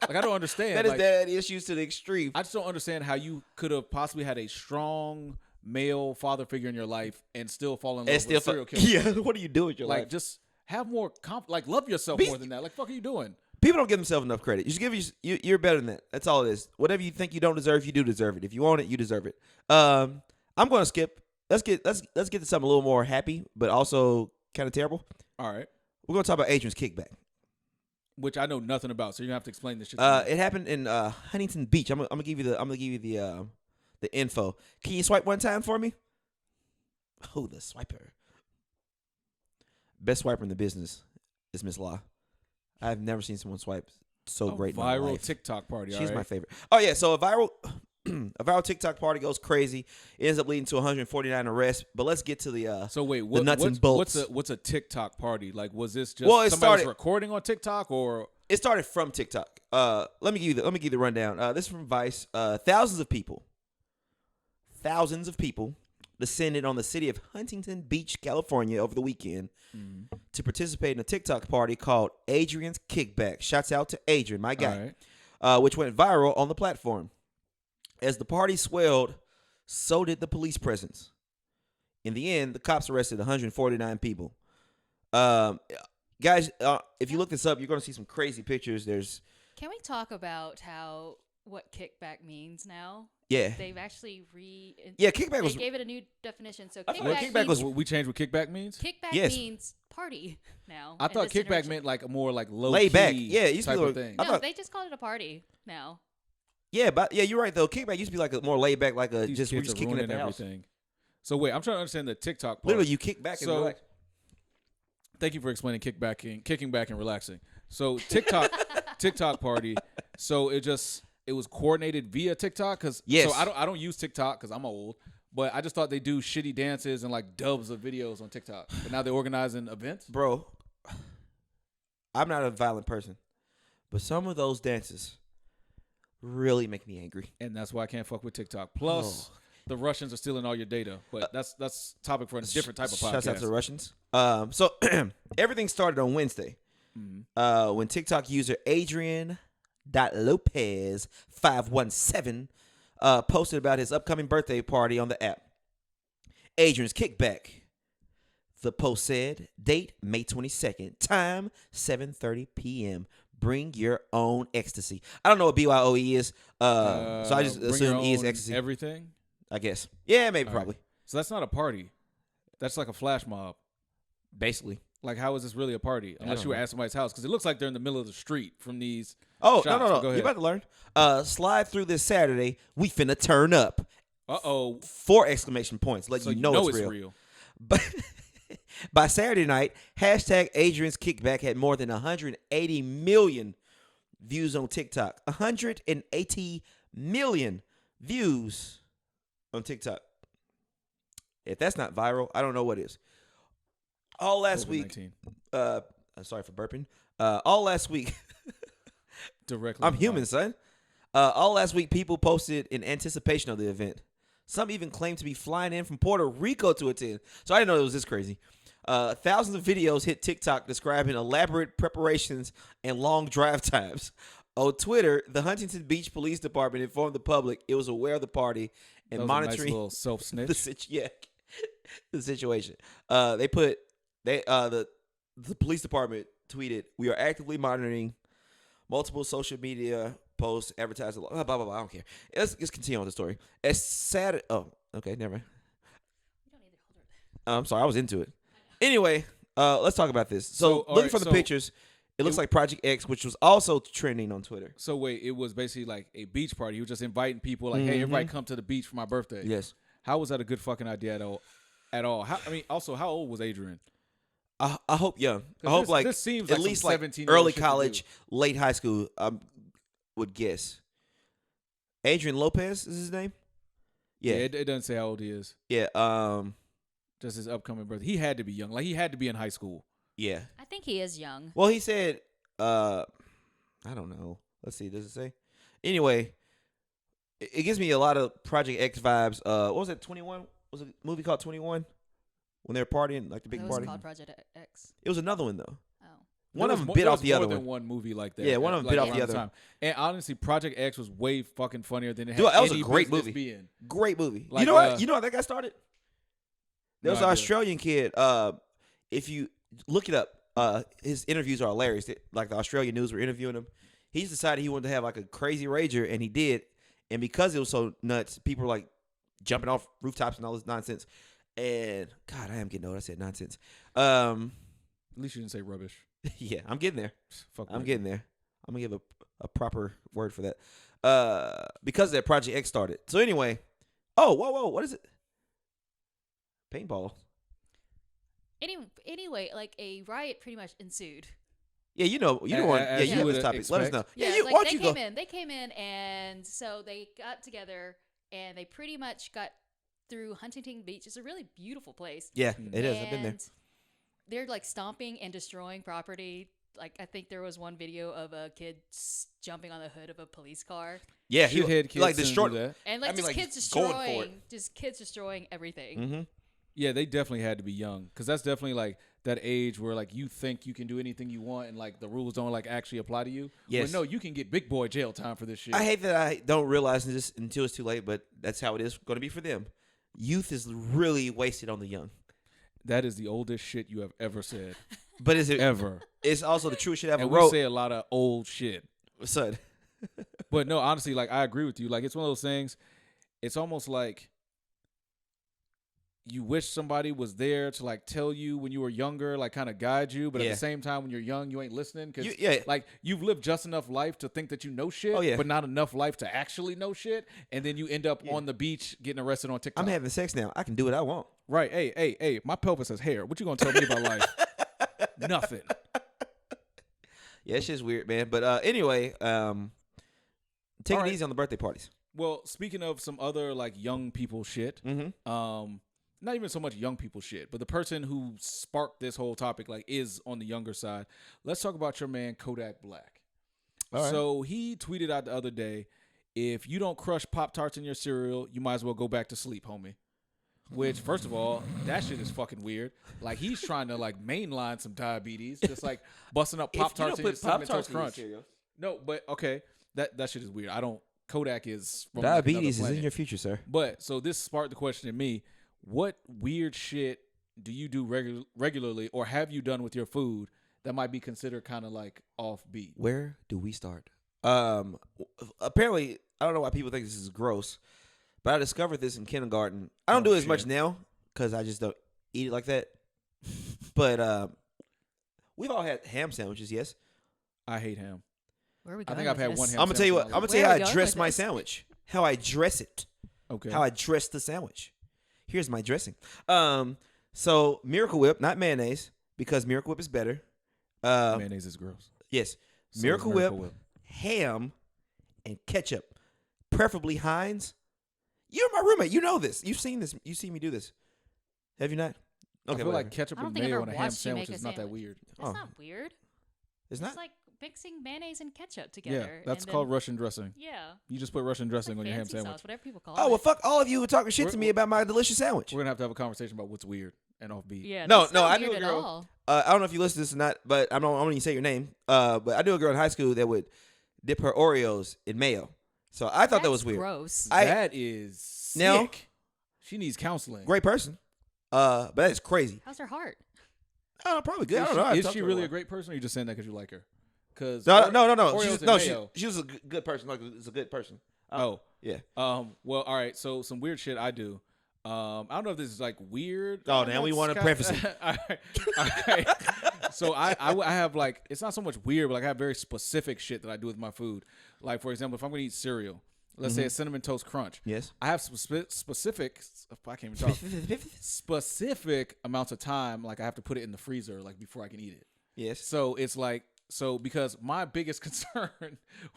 S1: Like, I don't understand.
S2: That is
S1: like,
S2: dad issues to the extreme.
S1: I just don't understand how you could have possibly had a strong male father figure in your life and still fall in love with a serial killer.
S2: Yeah, what do you do with your
S1: Like,
S2: life?
S1: just have more like love yourself more than that. Like, fuck are you doing?
S2: People don't give themselves enough credit. You should give you're better than that. That's all it is. Whatever you think you don't deserve, you do deserve it. If you want it, you deserve it. I'm going to skip. Let's get to something a little more happy, but also kind of terrible.
S1: All right.
S2: We're going to talk about Adrian's kickback.
S1: Which I know nothing about, so you're gonna have to explain this shit. To me.
S2: It happened in Huntington Beach. I'm gonna give you the info. Can you swipe one time for me? Oh, the swiper. Best swiper in the business is Miss Law. I've never seen someone swipe so great in my
S1: viral
S2: life.
S1: TikTok party.
S2: She's my favorite. Oh yeah, so a viral TikTok party goes crazy. It ends up leading to 149 arrests. But let's get to the
S1: So wait,
S2: the nuts and bolts.
S1: What's a TikTok party? Like, was this just
S2: Well, it
S1: somebody
S2: started-
S1: was recording on TikTok or?
S2: It started from TikTok. Let me give you the rundown. This is from Vice. Thousands of people descended on the city of Huntington Beach, California over the weekend to participate in a TikTok party called Adrian's Kickback. Shouts out to Adrian, my guy, which went viral on the platform. As the party swelled, so did the police presence. In the end, the cops arrested 149 people. Guys, if you look this up, you're going to see some crazy pictures.
S3: Can we talk about what kickback means now?
S2: Yeah.
S3: They've actually
S2: Kickback was...
S3: They gave it a new definition. So
S2: I thought
S3: kickback,
S2: kickback was...
S1: We changed what kickback means.
S3: Kickback
S2: Yes.
S3: means party now.
S1: I
S3: in
S1: thought
S3: this
S1: kickback
S3: generation.
S1: meant like more like low
S2: Laid back.
S1: key
S2: Yeah, it used to
S1: type
S2: be
S1: of
S2: like-
S1: thing.
S2: I
S3: No,
S2: thought-
S3: they just called it a party now.
S2: Yeah, but you're right though. Kickback used to be like a more laid back, like a
S1: These
S2: just we're
S1: kids
S2: just
S1: are
S2: kicking at
S1: ruining
S2: the house.
S1: everything. So wait, I'm trying to understand the TikTok part.
S2: Literally, you kick back and
S1: So-
S2: relax.
S1: Thank you for explaining kicking back and relaxing. So TikTok party. So it was coordinated via TikTok because
S2: Yes.
S1: So I don't use TikTok because I'm old, but I just thought they do shitty dances and like dubs of videos on TikTok. But now they're organizing events.
S2: Bro, I'm not a violent person, but some of those dances really make me angry.
S1: And that's why I can't fuck with TikTok. Plus, the Russians are stealing all your data. But that's topic for a different type of podcast.
S2: Shouts out to the Russians. So everything started on Wednesday when TikTok user Adrian.Lopez517 posted about his upcoming birthday party on the app. Adrian's Kickback. The post said, date May 22nd, time 7:30 p.m. Bring your own ecstasy. I don't know what BYOE is, so I just
S1: Bring
S2: assume
S1: your
S2: E is
S1: own
S2: ecstasy.
S1: Everything.
S2: I guess. Yeah, maybe,
S1: All
S2: probably.
S1: right. So that's not a party. That's like a flash mob.
S2: Basically.
S1: Like, how is this really a party? Unless you were at somebody's house. Because it looks like they're in the middle of the street from these
S2: Oh,
S1: shots.
S2: no.
S1: But go
S2: You're
S1: ahead.
S2: about to learn. Slide through this Saturday. We finna turn up.
S1: Uh-oh.
S2: 4 exclamation points. Let
S1: So
S2: you know it's real. But by Saturday night, hashtag Adrian's Kickback had more than 180 million views on TikTok. 180 million views on TikTok. If that's not viral, I don't know what is. All last week,
S1: COVID-19.
S2: I'm sorry for burping. All last week,
S1: Directly.
S2: I'm human, son. All last week, people posted in anticipation of the event. Some even claimed to be flying in from Puerto Rico to attend. So I didn't know it was this crazy. Thousands of videos hit TikTok describing elaborate preparations and long drive times. On Twitter, the Huntington Beach Police Department informed the public it was aware of the party and monitoring
S1: nice little self-snitch.
S2: the situation. The police department tweeted, "We are actively monitoring multiple social media posts, advertising, blah, blah, blah, blah. I don't care. Let's continue on the story. As Saturday, oh, okay, never mind. I'm sorry, I was into it. Anyway, let's talk about this. So looking from the pictures, it looks like Project X, which was also trending on Twitter.
S1: So wait, it was basically like a beach party. He was just inviting people, like, hey, everybody come to the beach for my birthday.
S2: Yes.
S1: How was that a good fucking idea at all? Also, how old was Adrian?
S2: I hope young. I hope
S1: this seems
S2: at
S1: like
S2: least
S1: like
S2: early college, late high school. I would guess. Adrian Lopez is his name. Yeah,
S1: it doesn't say how old he is.
S2: Yeah.
S1: Just his upcoming birthday. He had to be young. Like he had to be in high school.
S2: Yeah.
S3: I think he is young.
S2: Well, he said, I don't know. Let's see. Does it say? Anyway, it gives me a lot of Project X vibes. What was it? 21? Was it a movie called 21? When they were partying, like the big
S3: It
S2: party.
S3: was called Project X.
S2: It was another one though.
S3: Oh.
S2: One of them bit off the other
S1: more
S2: one.
S1: than one movie like that.
S2: Yeah, one of them bit off the other
S1: time. And honestly, Project X was way fucking funnier than it had.
S2: Dude, that was a
S1: any
S2: great
S1: business
S2: movie.
S1: Being.
S2: Great movie.
S1: Like,
S2: you know what? You know how that got started? There was
S1: No
S2: an
S1: idea.
S2: Australian kid. If you look it up, his interviews are hilarious. Like the Australian news were interviewing him. He just decided he wanted to have like a crazy rager, and he did. And because it was so nuts, people were like jumping off rooftops and all this nonsense. And God, I am getting old. I said nonsense.
S1: At least you didn't say rubbish.
S2: Yeah, I'm getting there.
S1: Fuck.
S2: I'm getting there. I'm gonna give a proper word for that. Because that Project X started. So anyway, whoa, what is it? Paintball.
S3: Anyway, like a riot pretty much ensued.
S2: Yeah, you know what? Yeah, you know this topic. Let us know.
S3: Yeah,
S2: you,
S3: like
S2: why don't you go?
S3: They came in, and so they got together, and they pretty much got through Huntington Beach. It's a really beautiful place.
S2: Yeah, it is. I've been there.
S3: And they're like stomping and destroying property. Like I think there was one video of a kid jumping on the hood of a police car.
S2: Yeah,
S1: Shithead kids
S2: like
S1: shouldn't
S2: destroyed
S1: do that.
S3: And like
S2: I mean,
S3: just
S2: like,
S3: kids
S2: going for
S3: kids destroying everything.
S2: Mm-hmm.
S1: Yeah, they definitely had to be young because that's definitely like that age where like you think you can do anything you want and like the rules don't like actually apply to you.
S2: Yes.
S1: But no, you can get big boy jail time for this shit.
S2: I hate that I don't realize this until it's too late, but that's how it is going to be for them. Youth is really wasted on the young.
S1: That is the oldest shit you have ever said.
S2: But is it
S1: ever?
S2: It's also the truest shit I ever
S1: And
S2: wrote.
S1: we say a lot of old shit.
S2: Son.
S1: But no, honestly, like I agree with you. Like it's one of those things. It's almost like you wish somebody was there to like tell you when you were younger, like kind of guide you. But at
S2: Yeah.
S1: the same time, when you're young, you ain't listening because
S2: Yeah.
S1: like you've lived just enough life to think that you know shit,
S2: Oh, yeah.
S1: but not enough life to actually know shit. And then you end up on the beach getting arrested on TikTok.
S2: I'm having sex now. I can do what I want.
S1: Right. Hey, my pelvis has hair. What you gonna tell me about life? Nothing.
S2: Yeah, it's just weird, man. But anyway, take
S1: All
S2: it
S1: right.
S2: easy on the birthday parties.
S1: Well, speaking of some other like young people shit,
S2: Mm-hmm.
S1: not even so much young people shit, but the person who sparked this whole topic like is on the younger side. Let's talk about your man Kodak Black.
S2: All right.
S1: So he tweeted out the other day, if you don't crush Pop-Tarts in your cereal, you might as well go back to sleep, homie. Which, first of all, that shit is fucking weird. Like he's trying to like mainline some diabetes, just like busting up Pop-Tarts in your Cinnamon Toast Crunch. No, but okay, that shit is weird. Kodak is from
S2: Diabetes
S1: like
S2: is
S1: another
S2: in
S1: planet.
S2: your future, sir.
S1: But so this sparked the question in me: what weird shit do you do regularly, or have you done with your food that might be considered kind of like offbeat?
S2: Where do we start? Apparently, I don't know why people think this is gross, but I discovered this in kindergarten. I don't do it as much now because I just don't eat it like that. But we've all had ham sandwiches, yes.
S1: I hate ham.
S3: Where are we
S1: I
S3: going
S1: think I've
S3: with
S1: had
S3: this?
S1: one ham.
S2: I'm gonna tell you what.
S1: sandwich
S2: I'm
S1: in my
S2: gonna tell you
S3: Where
S2: how
S3: are we
S2: I
S3: going
S2: dress
S3: with
S2: my
S3: this?
S2: sandwich. How I dress it.
S1: life. Okay.
S2: How I dress the sandwich. Here's my dressing. So Miracle Whip, not mayonnaise, because Miracle Whip is better.
S1: Mayonnaise is gross.
S2: Yes,
S1: So is
S2: Miracle Whip, ham, and ketchup, preferably Heinz. You're my roommate. You know this. You've seen this. You've seen me do this. Have you not?
S1: I feel
S2: whatever.
S1: like ketchup
S3: I don't
S1: and
S3: think I've
S1: mayo
S3: ever
S1: on a ham
S3: watched you make
S1: sandwich
S3: a
S1: is not that
S3: sandwich.
S1: weird.
S3: That's
S2: Oh.
S3: not weird.
S2: It's
S3: It's
S2: not.
S3: like mixing mayonnaise and ketchup
S1: Yeah,
S3: together.
S1: that's
S3: and
S1: called
S3: then,
S1: Russian dressing.
S3: Yeah.
S1: You just put Russian dressing
S3: Like
S1: on your ham
S3: fancy
S1: sandwich.
S3: sauce, whatever people call
S2: Oh
S3: it.
S2: well, fuck all of you who talking shit to me
S1: We're-
S2: about my delicious sandwich.
S1: We're gonna have to have a conversation about what's weird and offbeat.
S3: Yeah.
S2: No,
S3: that's
S2: no,
S3: not
S2: I knew
S3: weird
S2: a
S3: at
S2: girl-
S3: all.
S2: I don't know if you listen to this or not, but I don't even say your name. But I knew a girl in high school that would dip her Oreos in mayo. So I thought that was
S3: That's
S2: weird.
S3: Gross.
S1: That is sick.
S2: Now-
S1: She needs counseling.
S2: Great person. But that's crazy.
S3: How's her heart?
S2: Oh, probably good. I
S1: Is
S2: don't know. I
S1: she, is
S2: talked
S1: she
S2: to her
S1: really a
S2: lot.
S1: great person, or you just saying that because you like her? Because
S2: No.
S1: Oreos
S2: She's,
S1: and
S2: no,
S1: mayo.
S2: she was a good person. Like, it's a good person.
S1: Oh,
S2: Yeah.
S1: well, all right. So some weird shit I do. I don't know if this is like weird.
S2: Oh, now we want to preface it.
S1: All right. So I have like, it's not so much weird, but like I have very specific shit that I do with my food. Like, for example, if I'm going to eat cereal, let's say a Cinnamon Toast Crunch.
S2: Yes.
S1: I have specific, I can't even talk, specific amounts of time, like I have to put it in the freezer, like before I can eat it.
S2: Yes.
S1: So it's like, because my biggest concern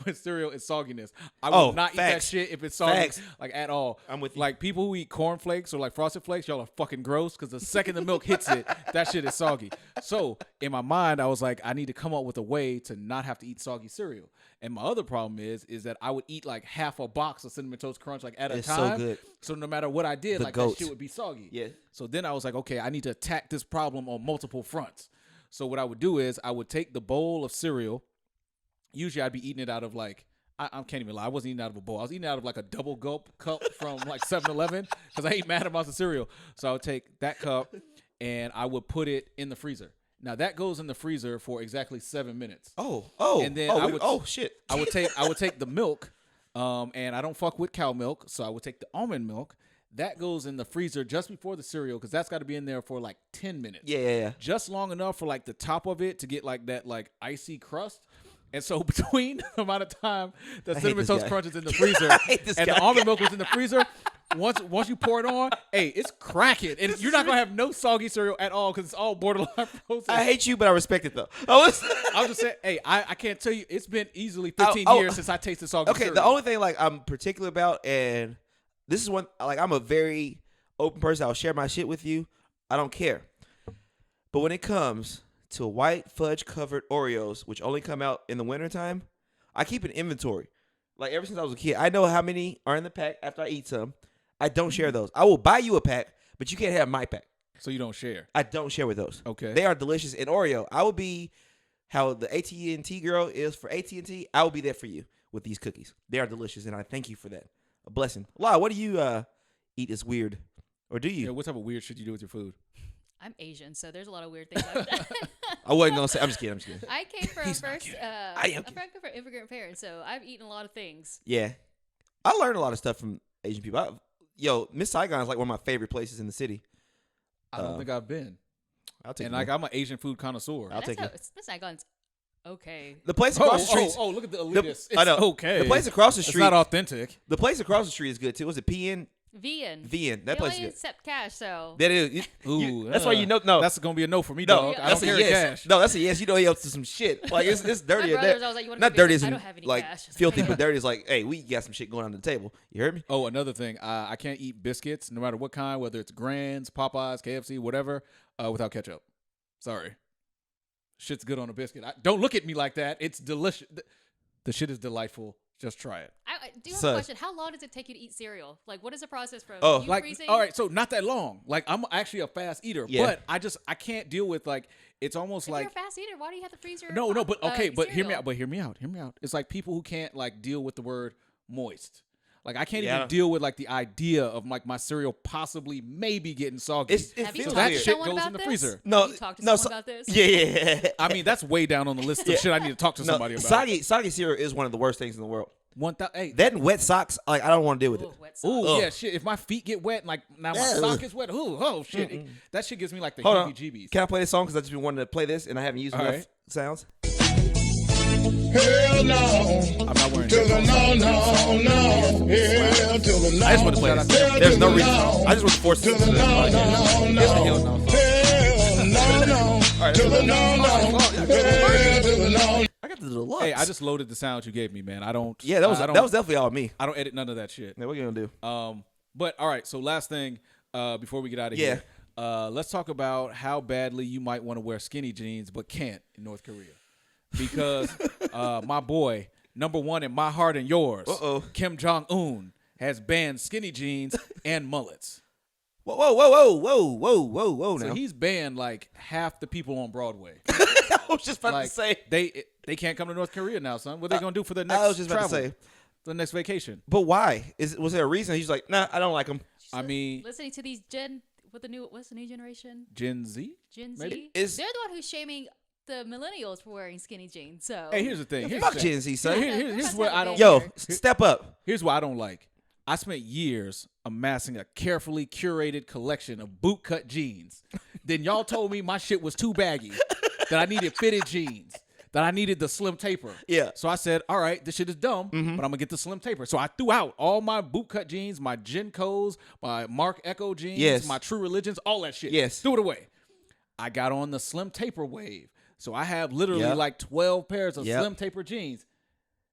S1: with cereal is sogginess. I will not eat that shit if it's soggy, like at all.
S2: I'm with you.
S1: Like people who eat cornflakes or like Frosted Flakes, y'all are fucking gross because the second the milk hits it, that shit is soggy. So in my mind, I was like, I need to come up with a way to not have to eat soggy cereal. And my other problem is that I would eat like half a box of Cinnamon Toast Crunch like at a time.
S2: So good.
S1: So no matter what I did, that shit would be soggy.
S2: Yeah.
S1: So then I was like, okay, I need to attack this problem on multiple fronts. So what I would do is I would take the bowl of cereal. Usually I'd be eating it out of like, I can't even lie. I wasn't eating out of a bowl. I was eating out of like a double gulp cup from like 7-Eleven because I ate mad amounts of cereal. So I would take that cup and I would put it in the freezer. Now that goes in the freezer for exactly 7 minutes.
S2: And then I would
S1: shit. I would take the milk, and I don't fuck with cow milk, so I would take the almond milk. That goes in the freezer just before the cereal because that's got to be in there for like 10 minutes.
S2: Yeah.
S1: Just long enough for like the top of it to get like that like icy crust. And so between the amount of time that Cinnamon Toast Crunch is in the freezer and the almond milk was in the freezer, once you pour it on, hey, it's cracking. And you're not going to have no soggy cereal at all because it's all borderline frozen.
S2: I hate you, but I respect it, though. I was
S1: just saying, hey, I can't tell you. It's been easily 15 years since I tasted soggy cereal.
S2: Okay, the only thing like I'm particular about, and this is one, like I'm a very open person. I'll share my shit with you. I don't care. But when it comes to white fudge covered Oreos, which only come out in the wintertime, I keep an inventory. Like ever since I was a kid, I know how many are in the pack after I eat some. I don't share those. I will buy you a pack, but you can't have my pack.
S1: So you don't share?
S2: I don't share with those.
S1: Okay.
S2: They are delicious. And Oreo, I will be how the AT&T girl is for AT&T. I will be there for you with these cookies. They are delicious, and I thank you for that. A blessing. Lau, what do you eat that's weird? Or do you?
S1: Yeah, what type of weird shit you do with your food?
S3: I'm Asian, so there's a lot of weird things I've done.
S2: I wasn't going to say. I'm just kidding.
S3: I came from
S2: I'm
S3: from immigrant parents, so I've eaten a lot of things.
S2: Yeah. I learned a lot of stuff from Asian people. Miss Saigon is like one of my favorite places in the city.
S1: I don't think I've been.
S2: I'll take it.
S1: And like I'm an Asian food connoisseur.
S2: I'll take it.
S3: Miss Saigon's okay.
S2: The place across the street.
S1: Oh, look at the elitist.
S2: I know.
S1: It's okay.
S2: The place across the street.
S1: It's not authentic.
S2: The place across the street is good too. Was it PN?
S3: VN.
S2: That place is
S3: only
S2: good.
S3: accept cash, so.
S2: That is. That's why you know. No,
S1: that's gonna be a no for me,
S2: no,
S1: dog. I
S2: that's
S1: don't
S2: a
S1: carry
S2: yes.
S1: cash.
S2: No, that's a yes. You know he up to some shit. Like it's dirty.
S3: My brothers, I was like, you wanna
S2: not
S3: go
S2: dirty
S3: get-
S2: as
S3: I
S2: in
S3: don't have any
S2: like
S3: cash.
S2: filthy, but dirty is like, hey, we got some shit going on the table. You heard me?
S1: Oh, another thing. I can't eat biscuits, no matter what kind, whether it's Grands, Popeyes, KFC, whatever, without ketchup. Sorry. Shit's good on a biscuit. Don't look at me like that. It's delicious. The shit is delightful. Just try it.
S3: I do have a question. How long does it take you to eat cereal? Like, what is the process from you
S1: like,
S3: freezing?
S1: all right, so not that long. Like, I'm actually a fast eater,
S2: Yeah.
S1: but I can't deal with like, it's almost
S3: If
S1: like.
S3: you're a fast eater, why do you have to freeze your
S1: No, but okay, but hear me
S3: cereal?
S1: out. Hear me out. It's like people who can't like deal with the word moist. Like I can't
S2: Yeah.
S1: even deal with like the idea of like my cereal possibly maybe getting soggy.
S2: It
S3: Have you
S2: feels
S1: so
S3: talked
S1: that
S3: to
S2: weird.
S1: shit
S3: someone
S1: goes
S3: about
S1: in the
S3: this?
S1: freezer.
S2: No,
S3: Have you talked to
S2: no,
S3: someone about this?
S2: Yeah.
S1: I mean, that's way down on the list of shit I need to talk to somebody about.
S2: Soggy cereal is one of the worst things in the world.
S1: Hey,
S2: That and wet socks, like I don't want to deal with it.
S3: Ooh, wet
S1: ooh,
S3: sauce.
S1: yeah, shit. If my feet get wet, and like now my
S2: Ugh.
S1: sock is wet. Oh shit. That shit gives me like the
S2: Hold on.
S1: heebie-jeebies.
S2: Can I play this song? Because I just been wanting to play this and I haven't used
S1: All
S2: enough
S1: right.
S2: sounds.
S4: Hell no.
S1: I'm not wearing
S4: To the
S1: headphones.
S4: no. Hell to the no.
S2: I just want to play this. There's no reason. I just want to force
S4: To
S2: it.
S4: the no. Hell no. To the no. Hell to the no.
S2: I got the deluxe.
S1: Hey, I just loaded the sound you gave me, man. I don't.
S2: Yeah, that was
S1: I don't,
S2: definitely all me.
S1: I don't edit none of that shit.
S2: Yeah, what you gonna do?
S1: But all right. So last thing, before we get out of here, let's talk about how badly you might want to wear skinny jeans but can't in North Korea, because my boy, number one in my heart and yours, Kim Jong-un has banned skinny jeans and mullets.
S2: Whoa!
S1: So
S2: Now
S1: he's banned like half the people on Broadway.
S2: I was just about
S1: Like
S2: to say.
S1: they can't come to North Korea now, son. What are they gonna do for their next
S2: I was just about to
S1: travel?
S2: say.
S1: The next vacation?
S2: But why? Was there a reason? He's like, nah, I don't like them.
S1: I mean,
S3: listening to these what's the new generation?
S1: Gen Z.
S3: Gen
S1: Maybe.
S3: Z. They're the one who's shaming the millennials for wearing skinny jeans. So
S1: Hey, here's the thing. Here's
S2: Fuck
S1: the thing.
S2: Gen Z, son.
S1: Here's
S3: That's
S1: what
S3: not
S1: I don't.
S3: bad.
S2: Yo, step up.
S1: Here's what I don't like. I spent years amassing a carefully curated collection of bootcut jeans. Then y'all told me my shit was too baggy, that I needed fitted jeans, that I needed the slim taper.
S2: Yeah.
S1: So I said, all right, this shit is dumb, but I'm going to get the slim taper. So I threw out all my bootcut jeans, my Gencos, my Mark Echo jeans, my True Religions, all that shit.
S2: Yes.
S1: Threw it away. I got on the slim taper wave. So I have literally like 12 pairs of slim taper jeans.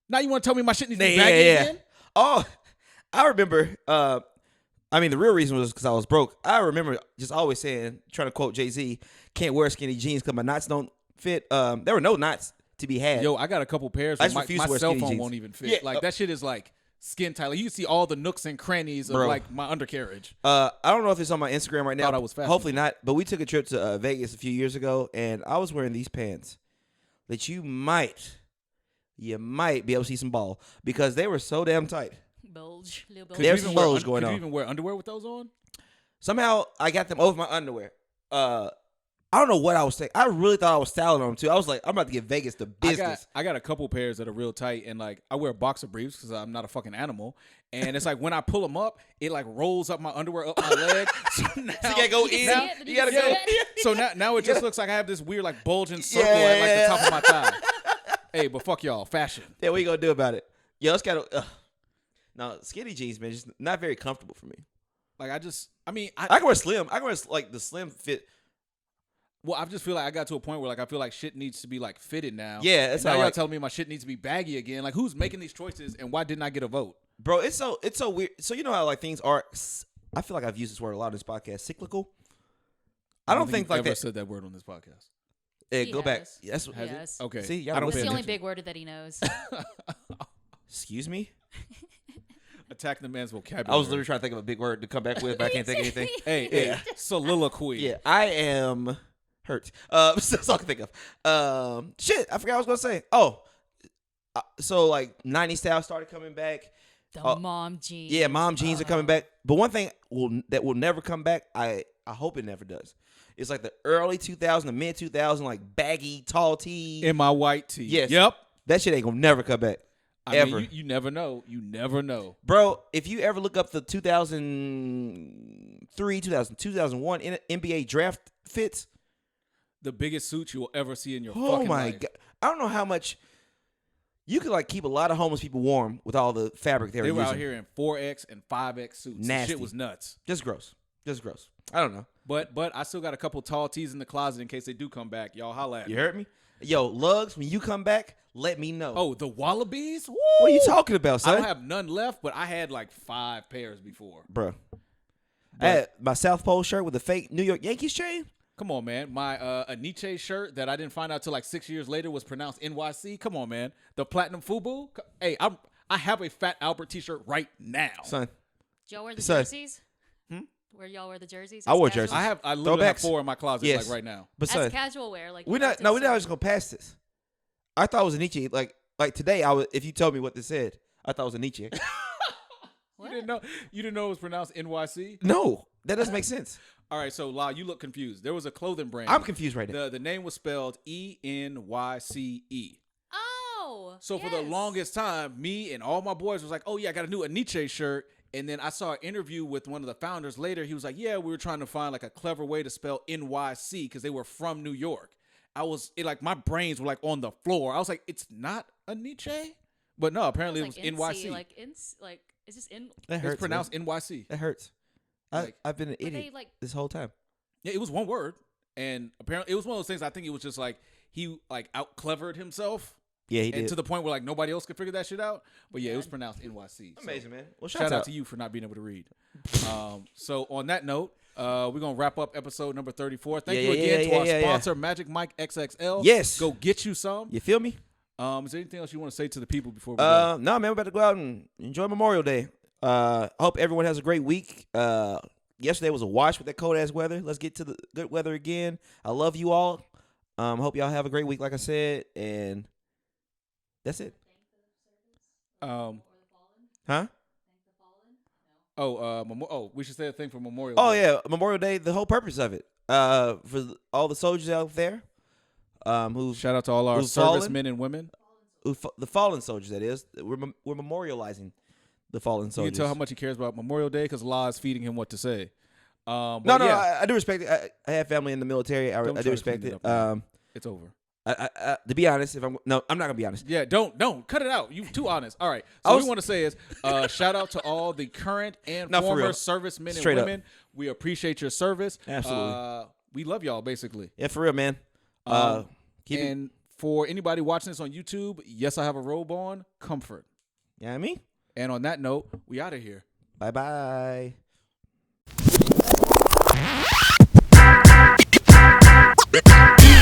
S1: Now you want to tell me my shit needs to be baggy again?
S2: Oh, I remember. I mean, the real reason was because I was broke. I remember just always saying, trying to quote Jay-Z, "Can't wear skinny jeans because my knots don't fit." There were no knots to be had.
S1: Yo, I got a couple pairs.
S2: I just
S1: My
S2: refuse to wear
S1: cell
S2: skinny
S1: phone
S2: jeans.
S1: won't even fit.
S2: Yeah,
S1: Like that shit is like skin tight. Like you can see all the nooks and crannies of like my undercarriage.
S2: I don't know if it's on my Instagram right now.
S1: Thought I was fascinated.
S2: Hopefully not. But we took a trip to Vegas a few years ago, and I was wearing these pants that you might be able to see some ball because they were so damn tight.
S3: Bulge, little bulge.
S2: There's some bulge going
S1: Could
S2: on.
S1: you even wear underwear with those on?
S2: Somehow I got them over my underwear. I don't know what I was saying. I really thought I was styling them too. I was like, I'm about to give Vegas the business.
S1: I got a couple pairs that are real tight, and like I wear boxer briefs because I'm not a fucking animal. And it's like when I pull them up, it like rolls up my underwear up my leg. So now,
S2: So you gotta go in. You gotta go.
S1: So now it just looks like I have this weird like bulging circle at like the top of my thigh. Hey, but fuck y'all, fashion.
S2: Yeah, what you gonna do about it? Yo, it's gotta. No, skinny jeans, man, just not very comfortable for me.
S1: Like I
S2: can wear slim. I can wear like the slim fit.
S1: Well, I just feel like I got to a point where like I feel like shit needs to be like fitted now.
S2: Yeah, that's
S1: and now
S2: how
S1: y'all
S2: like,
S1: telling me my shit needs to be baggy again. Like who's making these choices and why didn't I get a vote?
S2: bro. It's so weird. So you know how like things are. I feel like I've used this word a lot in this podcast. Cyclical. I don't think
S1: you've
S2: like
S1: ever
S2: that.
S1: said that word on this podcast.
S3: He
S2: Go back.
S3: has.
S2: That's
S1: Has
S3: Yes.
S1: it? Okay.
S2: See, y'all
S1: I don't
S2: don't
S3: That's
S1: pay
S3: the only
S1: attention.
S3: big word that he knows.
S2: Excuse me.
S1: Attacking the man's vocabulary.
S2: I was literally trying to think of a big word to come back with, but I can't think of anything.
S1: Hey, soliloquy.
S2: Yeah, I am hurt. That's all I can think of. Shit, I forgot what I was gonna say. Oh, so like '90s style started coming back.
S3: The mom jeans.
S2: Yeah, mom jeans are coming back. But one thing that will never come back, I hope it never does. It's like the early 2000s, the mid 2000s, like baggy, tall tees.
S1: In my white tee.
S2: Yes.
S1: Yep.
S2: That shit ain't gonna never come back.
S1: I
S2: Ever.
S1: mean, you never know. You never know.
S2: Bro, if you ever look up the 2003, 2001 NBA draft fits,
S1: The biggest suit you will ever see in your
S2: oh
S1: fucking
S2: my
S1: life.
S2: God. I don't know how much you could like keep a lot of homeless people warm with all the fabric they were
S1: They were
S2: using.
S1: out here in 4X and 5X suits. The
S2: Nasty.
S1: shit was nuts.
S2: Just gross. I don't know.
S1: But I still got a couple tall tees in the closet in case they do come back. Y'all holla at
S2: You
S1: me.
S2: heard me? Yo, Lugs, when you come back, let me know.
S1: Oh, the Wallabies? Woo!
S2: What are you talking about,
S1: I
S2: son?
S1: don't have none left, but I had like 5 pairs before.
S2: Bro. I had my South Pole shirt with a fake New York Yankees chain.
S1: Come on, man. My Aniche shirt that I didn't find out till like 6 years later was pronounced NYC. Come on, man. The Platinum Fubu. Hey, I have a Fat Albert t-shirt right now.
S2: Son,
S3: Did y'all wear the
S2: Son.
S3: jerseys? Where y'all wear the jerseys?
S2: I
S3: as
S2: wore
S3: casual?
S2: jerseys.
S1: I literally have
S2: Throwbacks?
S1: 4 in my closet
S2: Yes.
S1: like right now.
S2: but
S3: As
S2: son,
S3: casual wear, like
S2: we're
S3: you go
S2: not.
S3: to
S2: No,
S3: the
S2: we're not
S3: store.
S2: just gonna pass this. I thought it was a Nietzsche. Like today, I was. If you told me what this said, I thought it was a Nietzsche.
S3: What?
S1: You didn't know it was pronounced NYC?
S2: No, that doesn't make sense.
S1: All right, so La, you look confused. There was a clothing brand.
S2: I'm confused right now.
S1: The name was spelled ENYCE.
S3: Oh.
S1: So for the
S3: yes.
S1: longest time, me and all my boys was like, "Oh yeah, I got a new Aniche shirt." And then I saw an interview with one of the founders later. He was like, "Yeah, we were trying to find like a clever way to spell NYC because they were from New York." Like my brains were like on the floor. I was like, "It's not Aniche," but no, apparently it was NYC.
S3: Like it's just in.
S2: That hurts.
S1: It's pronounced NYC.
S2: That hurts.
S1: Like-
S2: I've been an
S3: But
S2: idiot
S3: they like.
S2: this whole time.
S1: Yeah, it was one word, and apparently it was one of those things. I think it was just like he like out clevered himself.
S2: Yeah, he
S1: And
S2: did.
S1: to the point where like nobody else could figure that shit out. But yeah, it was pronounced NYC. So
S2: Amazing, man. Well,
S1: shout out to you for not being able to read. So on that note, we're gonna wrap up episode number 34. Thank you again to our sponsor, Magic Mike XXL.
S2: Yes.
S1: Go get you some.
S2: You feel me?
S1: Is there anything else you want to say to the people before we go?
S2: No, man. We're about to go out and enjoy Memorial Day. Hope everyone has a great week. Yesterday was a wash with that cold ass weather. Let's get to the good weather again. I love you all. Hope y'all have a great week, like I said, and that's it. Huh?
S1: We should say a thing for Memorial
S2: Oh
S1: Day.
S2: yeah, Memorial Day. The whole purpose of it. For all the soldiers out there, who
S1: Shout out to all our
S2: who's fallen?
S1: servicemen and women.
S2: the fallen soldiers. That is, we're memorializing the fallen
S1: You
S2: soldiers.
S1: can tell how much he cares about Memorial Day because La is feeding him what to say.
S2: No,
S1: yeah,
S2: I do respect it. I have family in the military. I
S1: Don't
S2: do
S1: try to
S2: respect
S1: clean
S2: it.
S1: it up, it's over.
S2: To be honest, I'm not gonna be honest.
S1: Yeah, don't cut it out. You too honest. All right. So what we want to say is, shout out to all the current and
S2: No, for
S1: former
S2: real.
S1: servicemen
S2: Straight
S1: and
S2: up.
S1: women. We appreciate your service.
S2: Absolutely.
S1: We love y'all, basically.
S2: Yeah, for real, man. Keep it.
S1: And for anybody watching this on YouTube, yes, I have a robe on. Comfort.
S2: You know what I mean?
S1: And on that note, we out of here.
S2: Bye bye.
S4: Yeah.